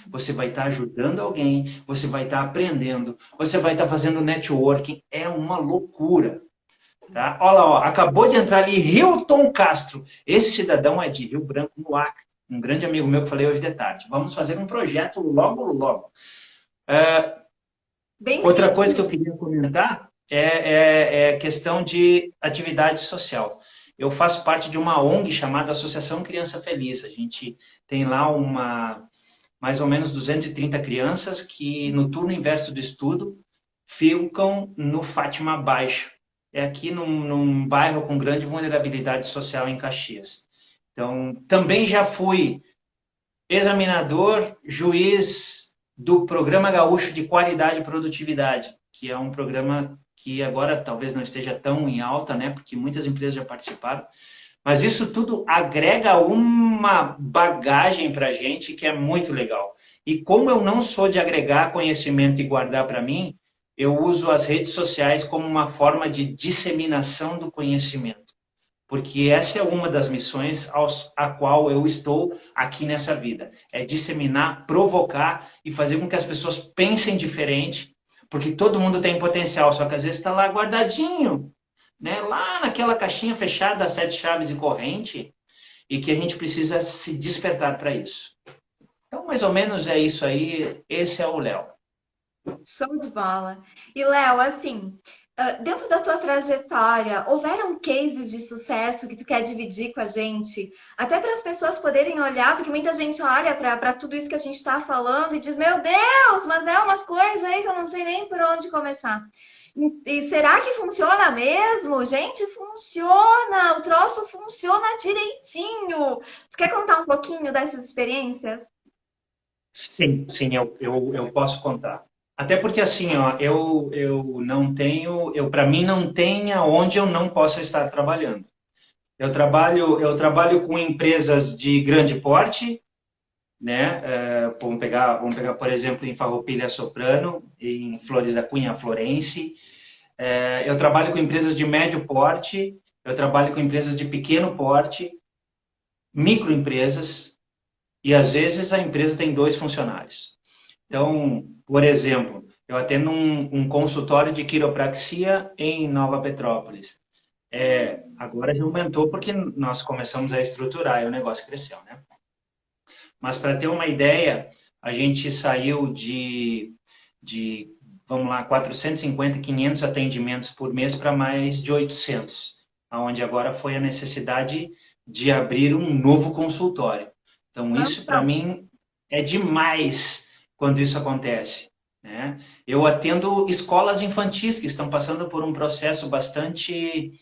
Você vai estar ajudando alguém, você vai estar aprendendo, você vai estar fazendo networking. É uma loucura. Tá? Olha lá, ó, acabou de entrar ali Hilton Castro. Esse cidadão é de Rio Branco, no Acre. Um grande amigo meu que falei hoje de tarde. Vamos fazer um projeto logo, logo. Bem Outra coisa que eu feito. queria comentar é questão de atividade social. Eu faço parte de uma ONG chamada Associação Criança Feliz. A gente tem lá mais ou menos 230 crianças que, no turno inverso do estudo, ficam no Fátima Baixo. É aqui num bairro com grande vulnerabilidade social em Caxias. Então, também já fui examinador, juiz do Programa Gaúcho de Qualidade e Produtividade, que é um programa que agora talvez não esteja tão em alta, né, porque muitas empresas já participaram, mas isso tudo agrega uma bagagem para a gente que é muito legal. E como eu não sou de agregar conhecimento e guardar para mim, eu uso as redes sociais como uma forma de disseminação do conhecimento. Porque essa é uma das missões a qual eu estou aqui nessa vida. É disseminar, provocar e fazer com que as pessoas pensem diferente, porque todo mundo tem potencial, só que às vezes está lá guardadinho, né? Lá naquela caixinha fechada, sete chaves e corrente, e que a gente precisa se despertar para isso. Então, mais ou menos é isso aí. Esse é o Léo. Show de bola. E, Léo, assim, dentro da tua trajetória, houveram cases de sucesso que tu quer dividir com a gente? Até para as pessoas poderem olhar, porque muita gente olha para tudo isso que a gente está falando e diz: Meu Deus, mas é umas coisas aí que eu não sei nem por onde começar. E será que funciona mesmo? Gente, funciona! O troço funciona direitinho. Tu quer contar um pouquinho dessas experiências? Sim, sim, eu posso contar. Até porque assim, ó, eu não tenho, para mim não tem aonde eu não possa estar trabalhando. Eu trabalho com empresas de grande porte, né? Vamos pegar, por exemplo, em Farroupilha Soprano, em Flores da Cunha, Florense. Eu trabalho com empresas de médio porte, eu trabalho com empresas de pequeno porte, microempresas, e às vezes a empresa tem dois funcionários. Então, por exemplo, eu atendo um consultório de quiropraxia em Nova Petrópolis. Agora já aumentou porque nós começamos a estruturar e o negócio cresceu, né? Mas para ter uma ideia, a gente saiu de, vamos lá, 450, 500 atendimentos por mês para mais de 800, aonde agora foi a necessidade de abrir um novo consultório. Então, isso para mim é demais quando isso acontece, né? Eu atendo escolas infantis que estão passando por um processo bastante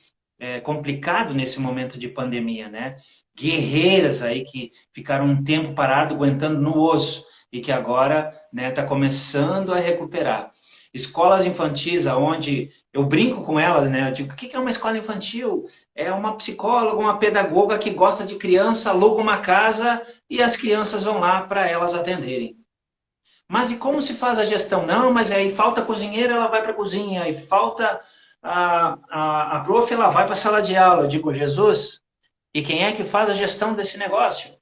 complicado nesse momento de pandemia, né? Guerreiras aí que ficaram um tempo parado aguentando no osso e que agora está começando a recuperar. Escolas infantis, onde eu brinco com elas, né? Eu digo, o que é uma escola infantil? É uma psicóloga, uma pedagoga que gosta de criança, aluga uma casa e as crianças vão lá para elas atenderem. Mas e como se faz a gestão? Não, mas aí falta cozinheira, ela vai para a cozinha, e falta a prof, ela vai para a sala de aula. Eu digo, Jesus, e quem é que faz a gestão desse negócio?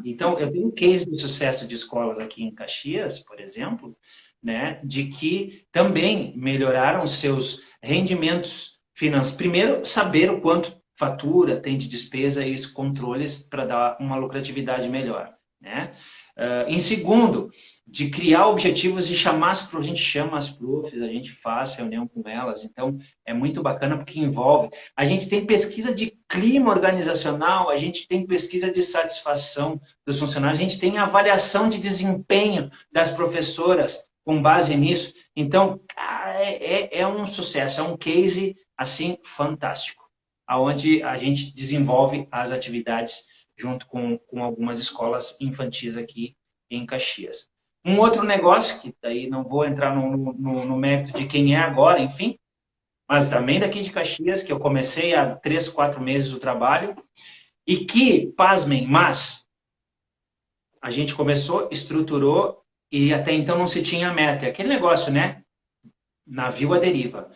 Então, eu tenho um case de sucesso de escolas aqui em Caxias, por exemplo, né, de que também melhoraram seus rendimentos financeiros. Primeiro, saber o quanto fatura, tem de despesa e os controles para dar uma lucratividade melhor, né? Em segundo, de criar objetivos e chamar as profs, a gente chama as profs, a gente faz reunião com elas, então é muito bacana porque envolve. A gente tem pesquisa de clima organizacional, a gente tem pesquisa de satisfação dos funcionários, a gente tem avaliação de desempenho das professoras com base nisso. Então, é um sucesso, é um case assim fantástico, aonde a gente desenvolve as atividades junto com algumas escolas infantis aqui em Caxias. Um outro negócio, que daí não vou entrar no mérito de quem é agora, enfim, mas também daqui de Caxias, que eu comecei há 3, 4 meses o trabalho, e que, pasmem, mas a gente começou, estruturou, e até então não se tinha meta. É aquele negócio, né? Navio à deriva.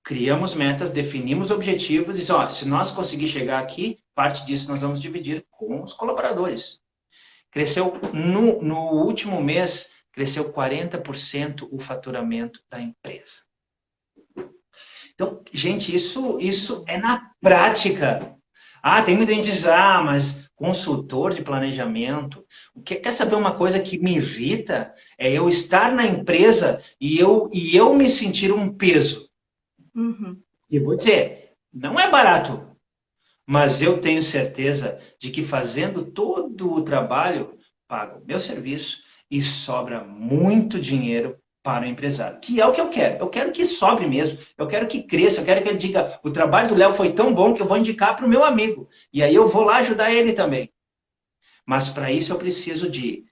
Criamos metas, definimos objetivos, e ó, se nós conseguir chegar aqui, parte disso nós vamos dividir com os colaboradores. Cresceu, no último mês, cresceu 40% o faturamento da empresa. Então, gente, isso é na prática. Ah, tem muita gente que diz, mas consultor de planejamento. Quer saber uma coisa que me irrita? É eu estar na empresa e eu me sentir um peso. Uhum. E vou dizer, não é barato, mas eu tenho certeza de que fazendo todo o trabalho, pago o meu serviço e sobra muito dinheiro para o empresário, que é o que eu quero. Eu quero que sobre mesmo, eu quero que cresça, eu quero que ele diga, o trabalho do Léo foi tão bom que eu vou indicar para o meu amigo. E aí eu vou lá ajudar ele também. Mas para isso eu preciso de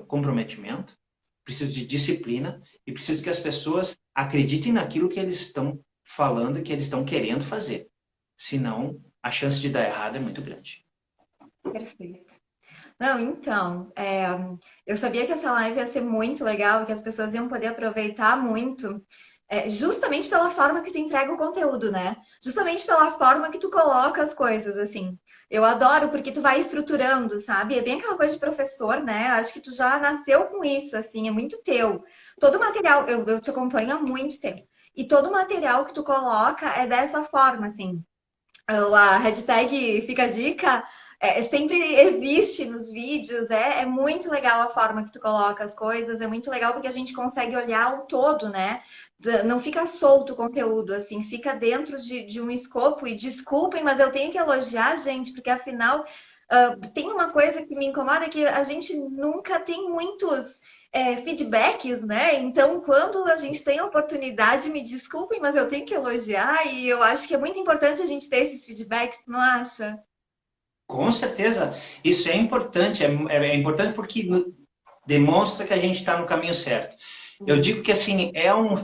comprometimento, preciso de disciplina e preciso que as pessoas acreditem naquilo que eles estão falando e que eles estão querendo fazer. Senão, a chance de dar errado é muito grande. Perfeito. Não, então, eu sabia que essa live ia ser muito legal, que as pessoas iam poder aproveitar muito, justamente pela forma que tu entrega o conteúdo, né? Justamente pela forma que tu coloca as coisas, assim. Eu adoro porque tu vai estruturando, sabe? É bem aquela coisa de professor, né? Acho que tu já nasceu com isso, assim, é muito teu. Todo material, eu te acompanho há muito tempo. E todo material que tu coloca é dessa forma, assim. A hashtag Fica a Dica sempre existe nos vídeos, é muito legal a forma que tu coloca as coisas, é muito legal porque a gente consegue olhar o todo, né? Não fica solto o conteúdo, assim, fica dentro de um escopo, e desculpem, mas eu tenho que elogiar, gente, porque afinal tem uma coisa que me incomoda, que a gente nunca tem muitos feedbacks, né? Então, quando a gente tem a oportunidade, me desculpem, mas eu tenho que elogiar, e eu acho que é muito importante a gente ter esses feedbacks, não acha? Com certeza, isso é importante. É importante porque demonstra que a gente está no caminho certo. Eu digo que assim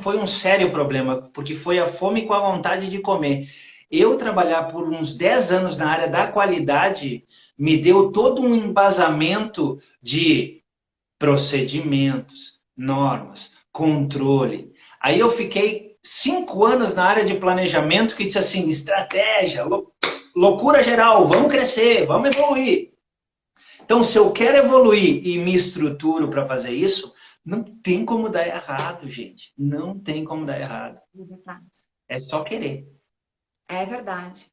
foi um sério problema, porque foi a fome com a vontade de comer. Eu trabalhar por uns 10 anos na área da qualidade me deu todo um embasamento de procedimentos, normas, controle. Aí eu fiquei 5 anos na área de planejamento que disse assim, estratégia, loucura geral, vamos crescer, vamos evoluir. Então, se eu quero evoluir e me estruturo para fazer isso, não tem como dar errado, gente. Não tem como dar errado. É verdade. É só querer. É verdade.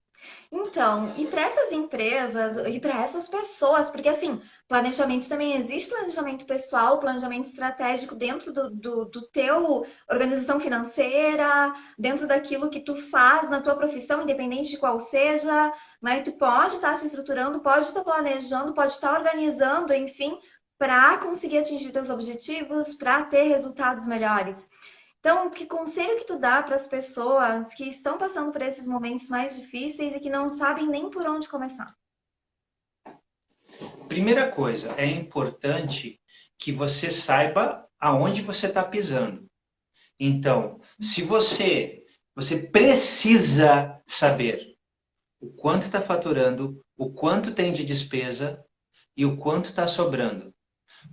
Então, e para essas empresas e para essas pessoas, porque assim, planejamento também existe planejamento pessoal, planejamento estratégico dentro do teu organização financeira, dentro daquilo que tu faz na tua profissão, independente de qual seja, né? Tu pode estar se estruturando, pode estar planejando, pode estar organizando, enfim, para conseguir atingir teus objetivos, para ter resultados melhores. Então, que conselho que tu dá para as pessoas que estão passando por esses momentos mais difíceis e que não sabem nem por onde começar? Primeira coisa, é importante que você saiba aonde você está pisando. Então, se você precisa saber o quanto está faturando, o quanto tem de despesa e o quanto está sobrando.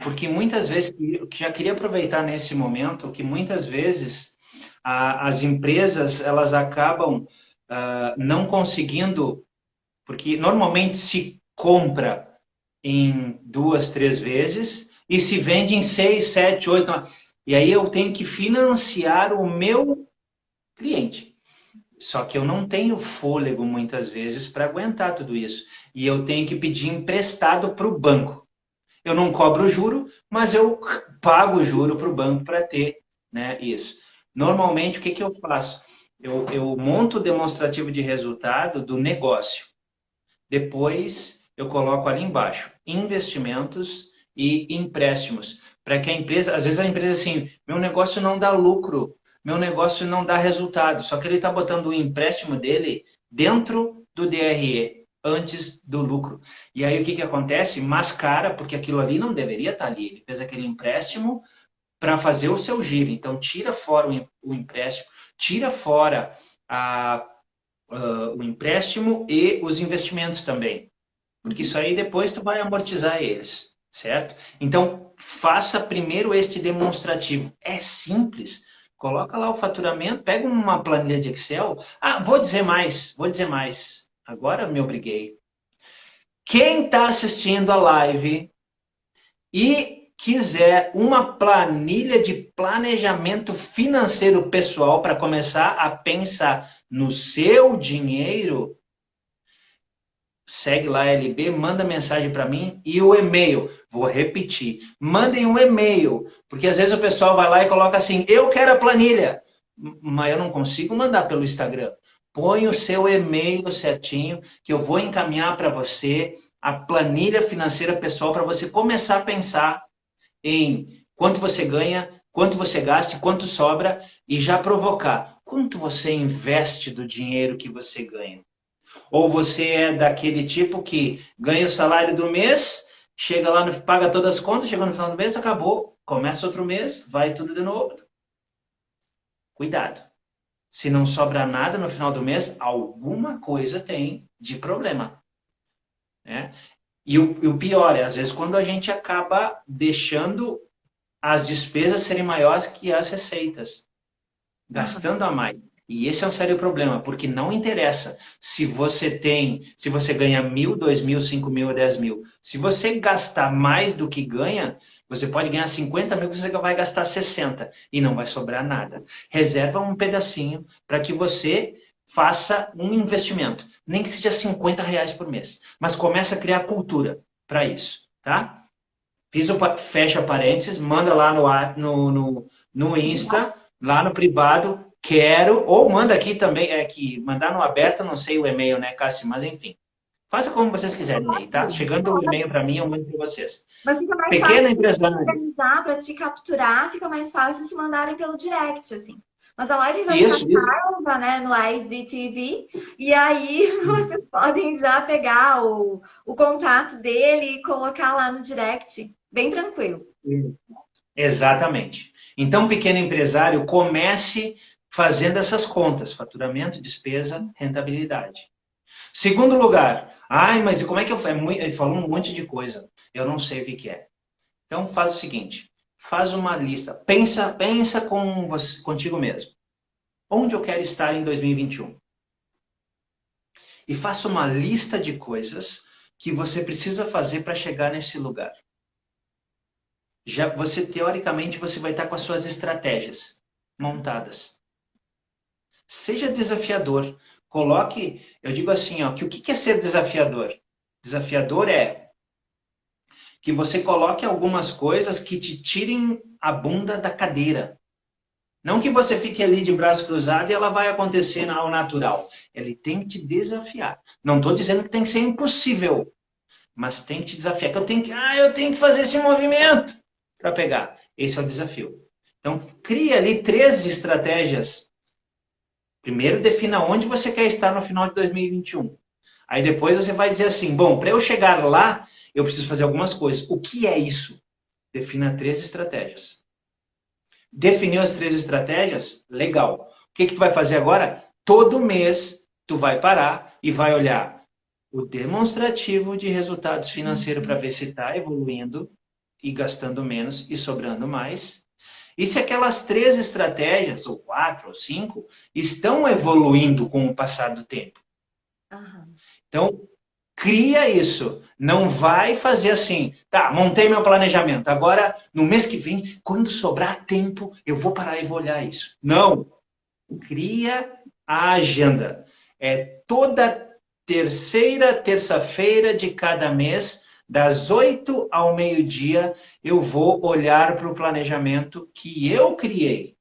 Porque muitas vezes, eu já queria aproveitar nesse momento, que muitas vezes as empresas elas acabam não conseguindo, porque normalmente se compra em 2, 3 vezes e se vende em 6, 7, 8. 9. E aí eu tenho que financiar o meu cliente. Só que eu não tenho fôlego muitas vezes para aguentar tudo isso. E eu tenho que pedir emprestado para o banco. Eu não cobro juro, mas eu pago juro para o banco para ter, né, isso. Normalmente, o que, que eu faço? Eu monto o demonstrativo de resultado do negócio. Depois, eu coloco ali embaixo, investimentos e empréstimos. Para que a empresa, às vezes a empresa assim, meu negócio não dá lucro, meu negócio não dá resultado. Só que ele está botando o empréstimo dele dentro do DRE. antes do lucro. E aí o que acontece? Mascara, porque aquilo ali não deveria estar ali. Ele fez aquele empréstimo para fazer o seu giro. Então, tira fora o empréstimo, tira fora o empréstimo e os investimentos também. Porque isso aí depois tu vai amortizar eles, certo? Então, faça primeiro este demonstrativo. É simples. Coloca lá o faturamento, pega uma planilha de Excel. Ah, vou dizer mais, vou dizer mais. Agora me obriguei. Quem está assistindo a live e quiser uma planilha de planejamento financeiro pessoal para começar a pensar no seu dinheiro, segue lá LB, manda mensagem para mim e o e-mail. Vou repetir. Mandem um e-mail, porque às vezes o pessoal vai lá e coloca assim: eu quero a planilha, mas eu não consigo mandar pelo Instagram. Põe o seu e-mail certinho, que eu vou encaminhar para você a planilha financeira pessoal para você começar a pensar em quanto você ganha, quanto você gasta, quanto sobra e já provocar quanto você investe do dinheiro que você ganha. Ou você é daquele tipo que ganha o salário do mês, chega lá, paga todas as contas, chega no final do mês, acabou, começa outro mês, vai tudo de novo. Cuidado. Se não sobra nada no final do mês, alguma coisa tem de problema. Né? E o pior é, às vezes, quando a gente acaba deixando as despesas serem maiores que as receitas, gastando a mais. E esse é um sério problema, porque não interessa se você ganha 1.000, 2.000, 5.000 ou 10.000. Se você gastar mais do que ganha, você pode ganhar 50.000, você vai gastar 60 e não vai sobrar nada. Reserva um pedacinho para que você faça um investimento, nem que seja R$ 50 por mês, mas começa a criar cultura para isso, tá? Fecha parênteses, manda lá no Insta, lá no privado, quero, ou manda aqui também, que mandar no aberto, não sei o e-mail, né, Cássio, mas enfim. Faça como vocês quiserem aí, tá? Chegando o e-mail para mim, eu mando para vocês. Mas fica mais Pequena fácil empresária. organizar para te capturar, fica mais fácil se mandarem pelo direct, assim. Mas a live vai Isso. ficar salva, né, no IGTV, e aí vocês podem já pegar o contato dele e colocar lá no direct, bem tranquilo. Exatamente. Então, pequeno empresário, comece fazendo essas contas: faturamento, despesa, rentabilidade. Segundo lugar, mas como é que eu faço? Ele falou um monte de coisa. Eu não sei o que é. Então, faz o seguinte: faz uma lista. Pensa contigo mesmo. Onde eu quero estar em 2021? E faça uma lista de coisas que você precisa fazer para chegar nesse lugar. Teoricamente, você vai estar com as suas estratégias montadas. Seja desafiador. Coloque, eu digo assim, que o que é ser desafiador? Desafiador é que você coloque algumas coisas que te tirem a bunda da cadeira. Não que você fique ali de braço cruzado e ela vai acontecer ao natural. Ele tem que te desafiar. Não estou dizendo que tem que ser impossível, mas tem que te desafiar. Eu tenho que fazer esse movimento para pegar. Esse é o desafio. Então, cria ali 3 estratégias. Primeiro, defina onde você quer estar no final de 2021. Aí depois você vai dizer assim, bom, para eu chegar lá, eu preciso fazer algumas coisas. O que é isso? Defina 3 estratégias. Definiu as 3 estratégias? Legal. O que tu vai fazer agora? Todo mês, tu vai parar e vai olhar o demonstrativo de resultados financeiros para ver se está evoluindo e gastando menos e sobrando mais. E se aquelas 3 estratégias, ou 4, ou 5, estão evoluindo com o passar do tempo. Uhum. Então, cria isso. Não vai fazer assim, tá, montei meu planejamento. Agora, no mês que vem, quando sobrar tempo, eu vou parar e vou olhar isso. Não. Cria a agenda. É toda terça-feira de cada mês, das 8 ao meio-dia, eu vou olhar para o planejamento que eu criei.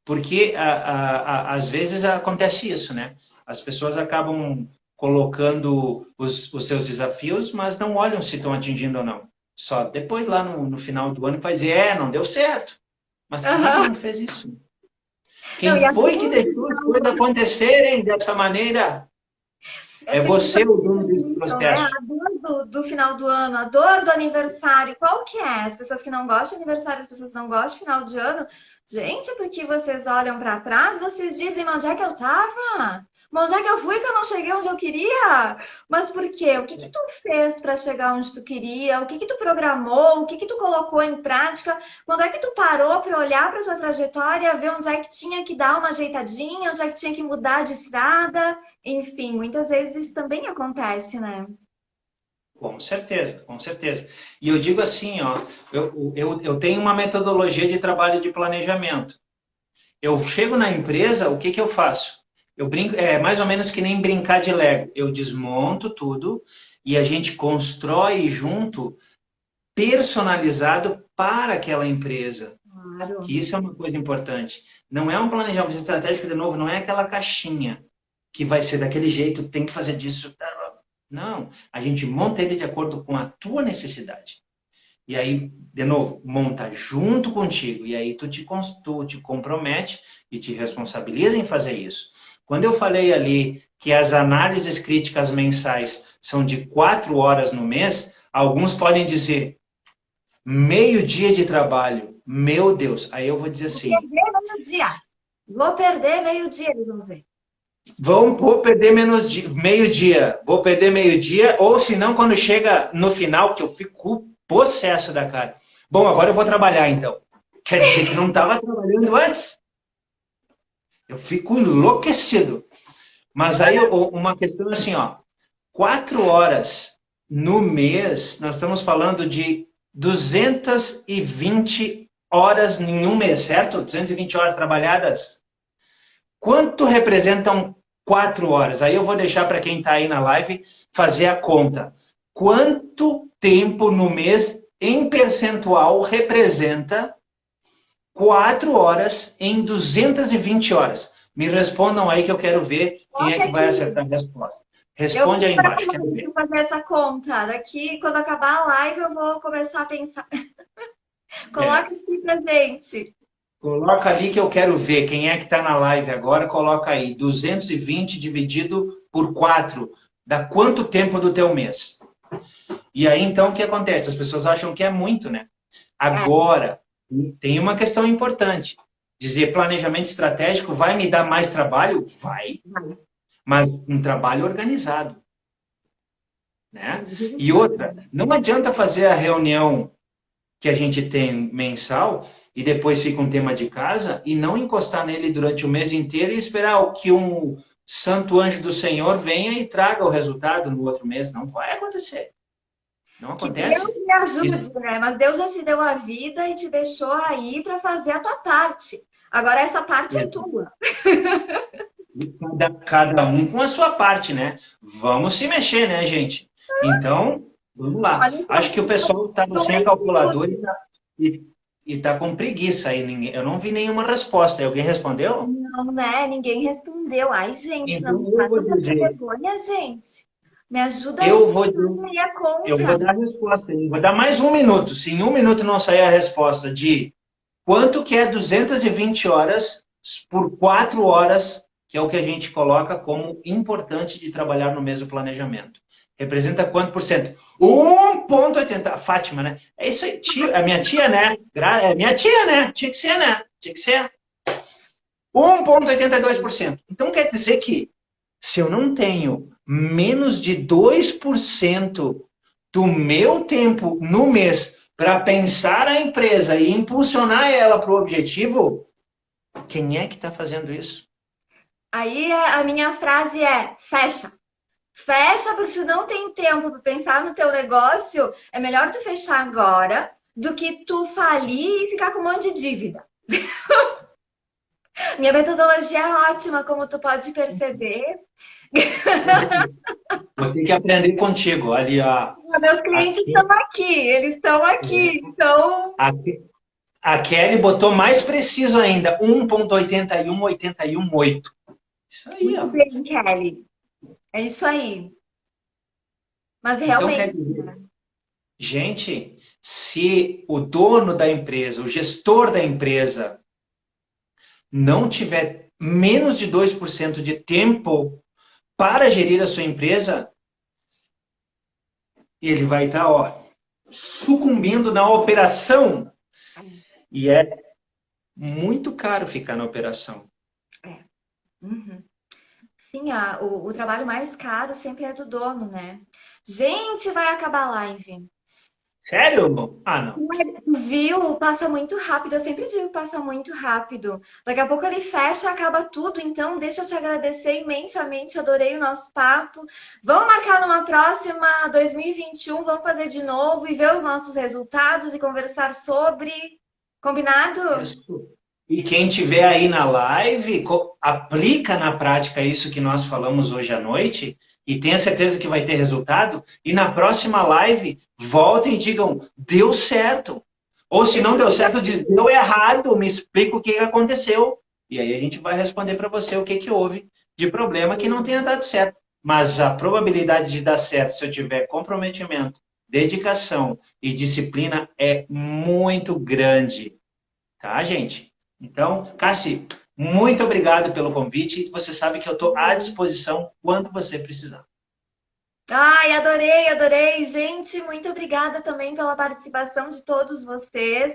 Porque às vezes acontece isso, né? As pessoas acabam colocando os seus desafios, mas não olham se estão atingindo ou não. Só depois, lá no final do ano, vai dizer, não deu certo. Mas quem é que não fez isso? Quem foi que deixou as coisas acontecerem dessa maneira? Eu É tenho você o dono desse então, né? processo. A dor do final do ano, a dor do aniversário, qual que é? As pessoas que não gostam de aniversário, as pessoas que não gostam de final de ano. Gente, é porque vocês olham para trás, vocês dizem, mas onde é que eu tava? Mas onde é que eu fui que eu não cheguei onde eu queria? Mas por quê? O que que tu fez para chegar onde tu queria? O que que tu programou? O que que tu colocou em prática? Quando é que tu parou para olhar para tua trajetória, ver onde é que tinha que dar uma ajeitadinha, onde é que tinha que mudar de estrada? Enfim, muitas vezes isso também acontece, né? Com certeza, com certeza. E eu digo assim, ó, eu tenho uma metodologia de trabalho de planejamento. Eu chego na empresa, o que que eu faço? Eu brinco, é mais ou menos que nem brincar de Lego. Eu desmonto tudo e a gente constrói junto, personalizado para aquela empresa. Claro. Que isso é uma coisa importante. Não é um planejamento estratégico, de novo, não é aquela caixinha que vai ser daquele jeito, tem que fazer disso. Não, a gente monta ele de acordo com a tua necessidade. E aí, de novo, monta junto contigo. E aí tu te compromete e te responsabiliza em fazer isso. Quando eu falei ali que as análises críticas mensais são de 4 horas no mês, alguns podem dizer, meio dia de trabalho, meu Deus. Aí eu vou dizer Vou assim, perder meio-dia. Vou perder meio-dia, eles vão dizer. vou perder meio dia, vou perder meio dia, ou se não, quando chega no final, que eu fico possesso da cara. Bom, agora eu vou trabalhar então. Quer dizer que não estava trabalhando antes. Eu fico enlouquecido. Mas aí uma questão assim, ó, 4 horas no mês, nós estamos falando de 220 horas em um mês, certo? 220 horas trabalhadas. Quanto representam 4 horas? Aí eu vou deixar para quem está aí na live fazer a conta. Quanto tempo no mês, em percentual, representa 4 horas em 220 horas? Me respondam aí que eu quero ver quem é Coloque que vai aqui. acertar a resposta. Eu Responde vou aí embaixo, quero ver. fazer essa conta. Daqui, quando acabar a live, eu vou começar a pensar. É, Coloque aqui pra gente. coloca ali que eu quero ver quem é que está na live agora. Coloca aí 220 dividido por 4. Dá quanto tempo do teu mês? E aí, então, o que acontece? As pessoas acham que é muito, né? É, Agora, tem uma questão importante. Dizer planejamento estratégico vai me dar mais trabalho? Vai. vai. Mas um trabalho organizado, né? E outra, não adianta fazer a reunião que a gente tem mensal e depois fica um tema de casa e não encostar nele durante o mês inteiro e esperar que um santo anjo do Senhor venha e traga o resultado no outro mês. Não vai acontecer. Não Que Deus acontece. me Isso. ajude, né? Mas Deus já te deu a vida e te deixou aí para fazer a tua parte. Agora, essa parte é tua. Cada um com a sua parte, né? Vamos se mexer, né, gente? Então, vamos lá. Olha, Acho que o pessoal estava sem a 2 minutos. calculadora e tá com preguiça aí. Eu não vi nenhuma resposta. Alguém respondeu? Não, né? Ninguém respondeu. Ai, gente, não Então me eu faça vou essa dizer, vergonha, gente. Me ajuda aí, eu vou, aí a eu vou conta. dar a resposta. Eu vou dar mais um minuto. Se em um minuto não sair a resposta de quanto que é 220 horas por 4 horas, que é o que a gente coloca como importante de trabalhar no mesmo planejamento. Representa quanto por cento? 1,80. Fátima, né? É isso aí. Tia, a minha tia, né? É minha tia, né? Tinha que ser, né? Tinha que ser. 1,82%. Então quer dizer que se eu não tenho menos de 2% do meu tempo no mês para pensar a empresa e impulsionar ela para o objetivo, quem é que está fazendo isso? Aí a minha frase é: fecha. Fecha, porque se não tem tempo para pensar no teu negócio, é melhor tu fechar agora do que tu falir e ficar com um monte de dívida. Minha metodologia é ótima, como tu pode perceber. Vou ter que aprender contigo. Ali, Meus clientes estão aqui, eles estão aqui. Então, a, a Kelly botou mais preciso ainda, 1,81, 81,8. Isso aí, muito ó. bem, Kelly. É isso aí. Mas Então, realmente, quer dizer, gente, se o dono da empresa, o gestor da empresa, não tiver menos de 2% de tempo para gerir a sua empresa, ele vai estar, ó, sucumbindo na operação. E é muito caro ficar na operação. É. Uhum. Sim, o trabalho mais caro sempre é do dono, né? Gente, vai acabar a live. Sério? Ah, não. Viu? Passa muito rápido. Eu sempre digo que passa muito rápido. Daqui a pouco ele fecha, acaba tudo. Então, deixa eu te agradecer imensamente. Adorei o nosso papo. Vamos marcar numa próxima 2021. Vamos fazer de novo e ver os nossos resultados e conversar sobre. Combinado? Isso. E quem tiver aí na live, aplica na prática isso que nós falamos hoje à noite e tenha certeza que vai ter resultado. E na próxima live, voltem e digam, deu certo. Ou se não deu certo, diz, deu errado, me explica o que aconteceu. E aí a gente vai responder para você o que houve de problema que não tenha dado certo. Mas a probabilidade de dar certo se eu tiver comprometimento, dedicação e disciplina é muito grande. Tá, gente? Então, Cassi, muito obrigado pelo convite. Você sabe que eu estou à disposição quando você precisar. Ai, adorei, adorei. Gente, muito obrigada também pela participação de todos vocês.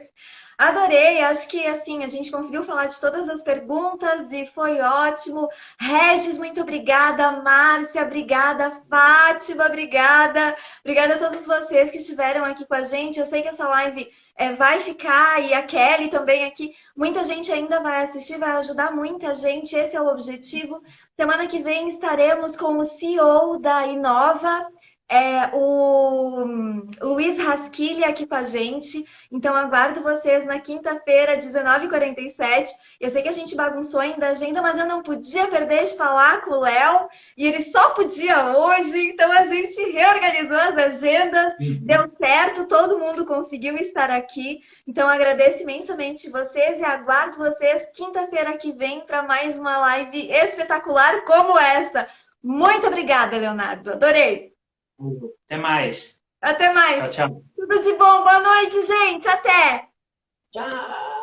Adorei, acho que assim, a gente conseguiu falar de todas as perguntas e foi ótimo. Regis, muito obrigada. Márcia, obrigada. Fátima, obrigada. Obrigada a todos vocês que estiveram aqui com a gente. Eu sei que essa live vai ficar e a Kelly também aqui. Muita gente ainda vai assistir, vai ajudar muita gente. Esse é o objetivo. Semana que vem estaremos com o CEO da Inova, o Luiz Rasquilha aqui com a gente. Então, aguardo vocês na quinta-feira, 19h47. Eu sei que a gente bagunçou ainda a agenda, mas eu não podia perder de falar com o Léo. E ele só podia hoje. Então, a gente reorganizou as agendas. Deu certo, todo mundo conseguiu estar aqui. Então, agradeço imensamente vocês e aguardo vocês quinta-feira que vem para mais uma live espetacular como essa. Muito obrigada, Leonardo. Adorei. Até mais. Até mais. Tchau, tchau. Tudo de bom. Boa noite, gente. Até. Tchau.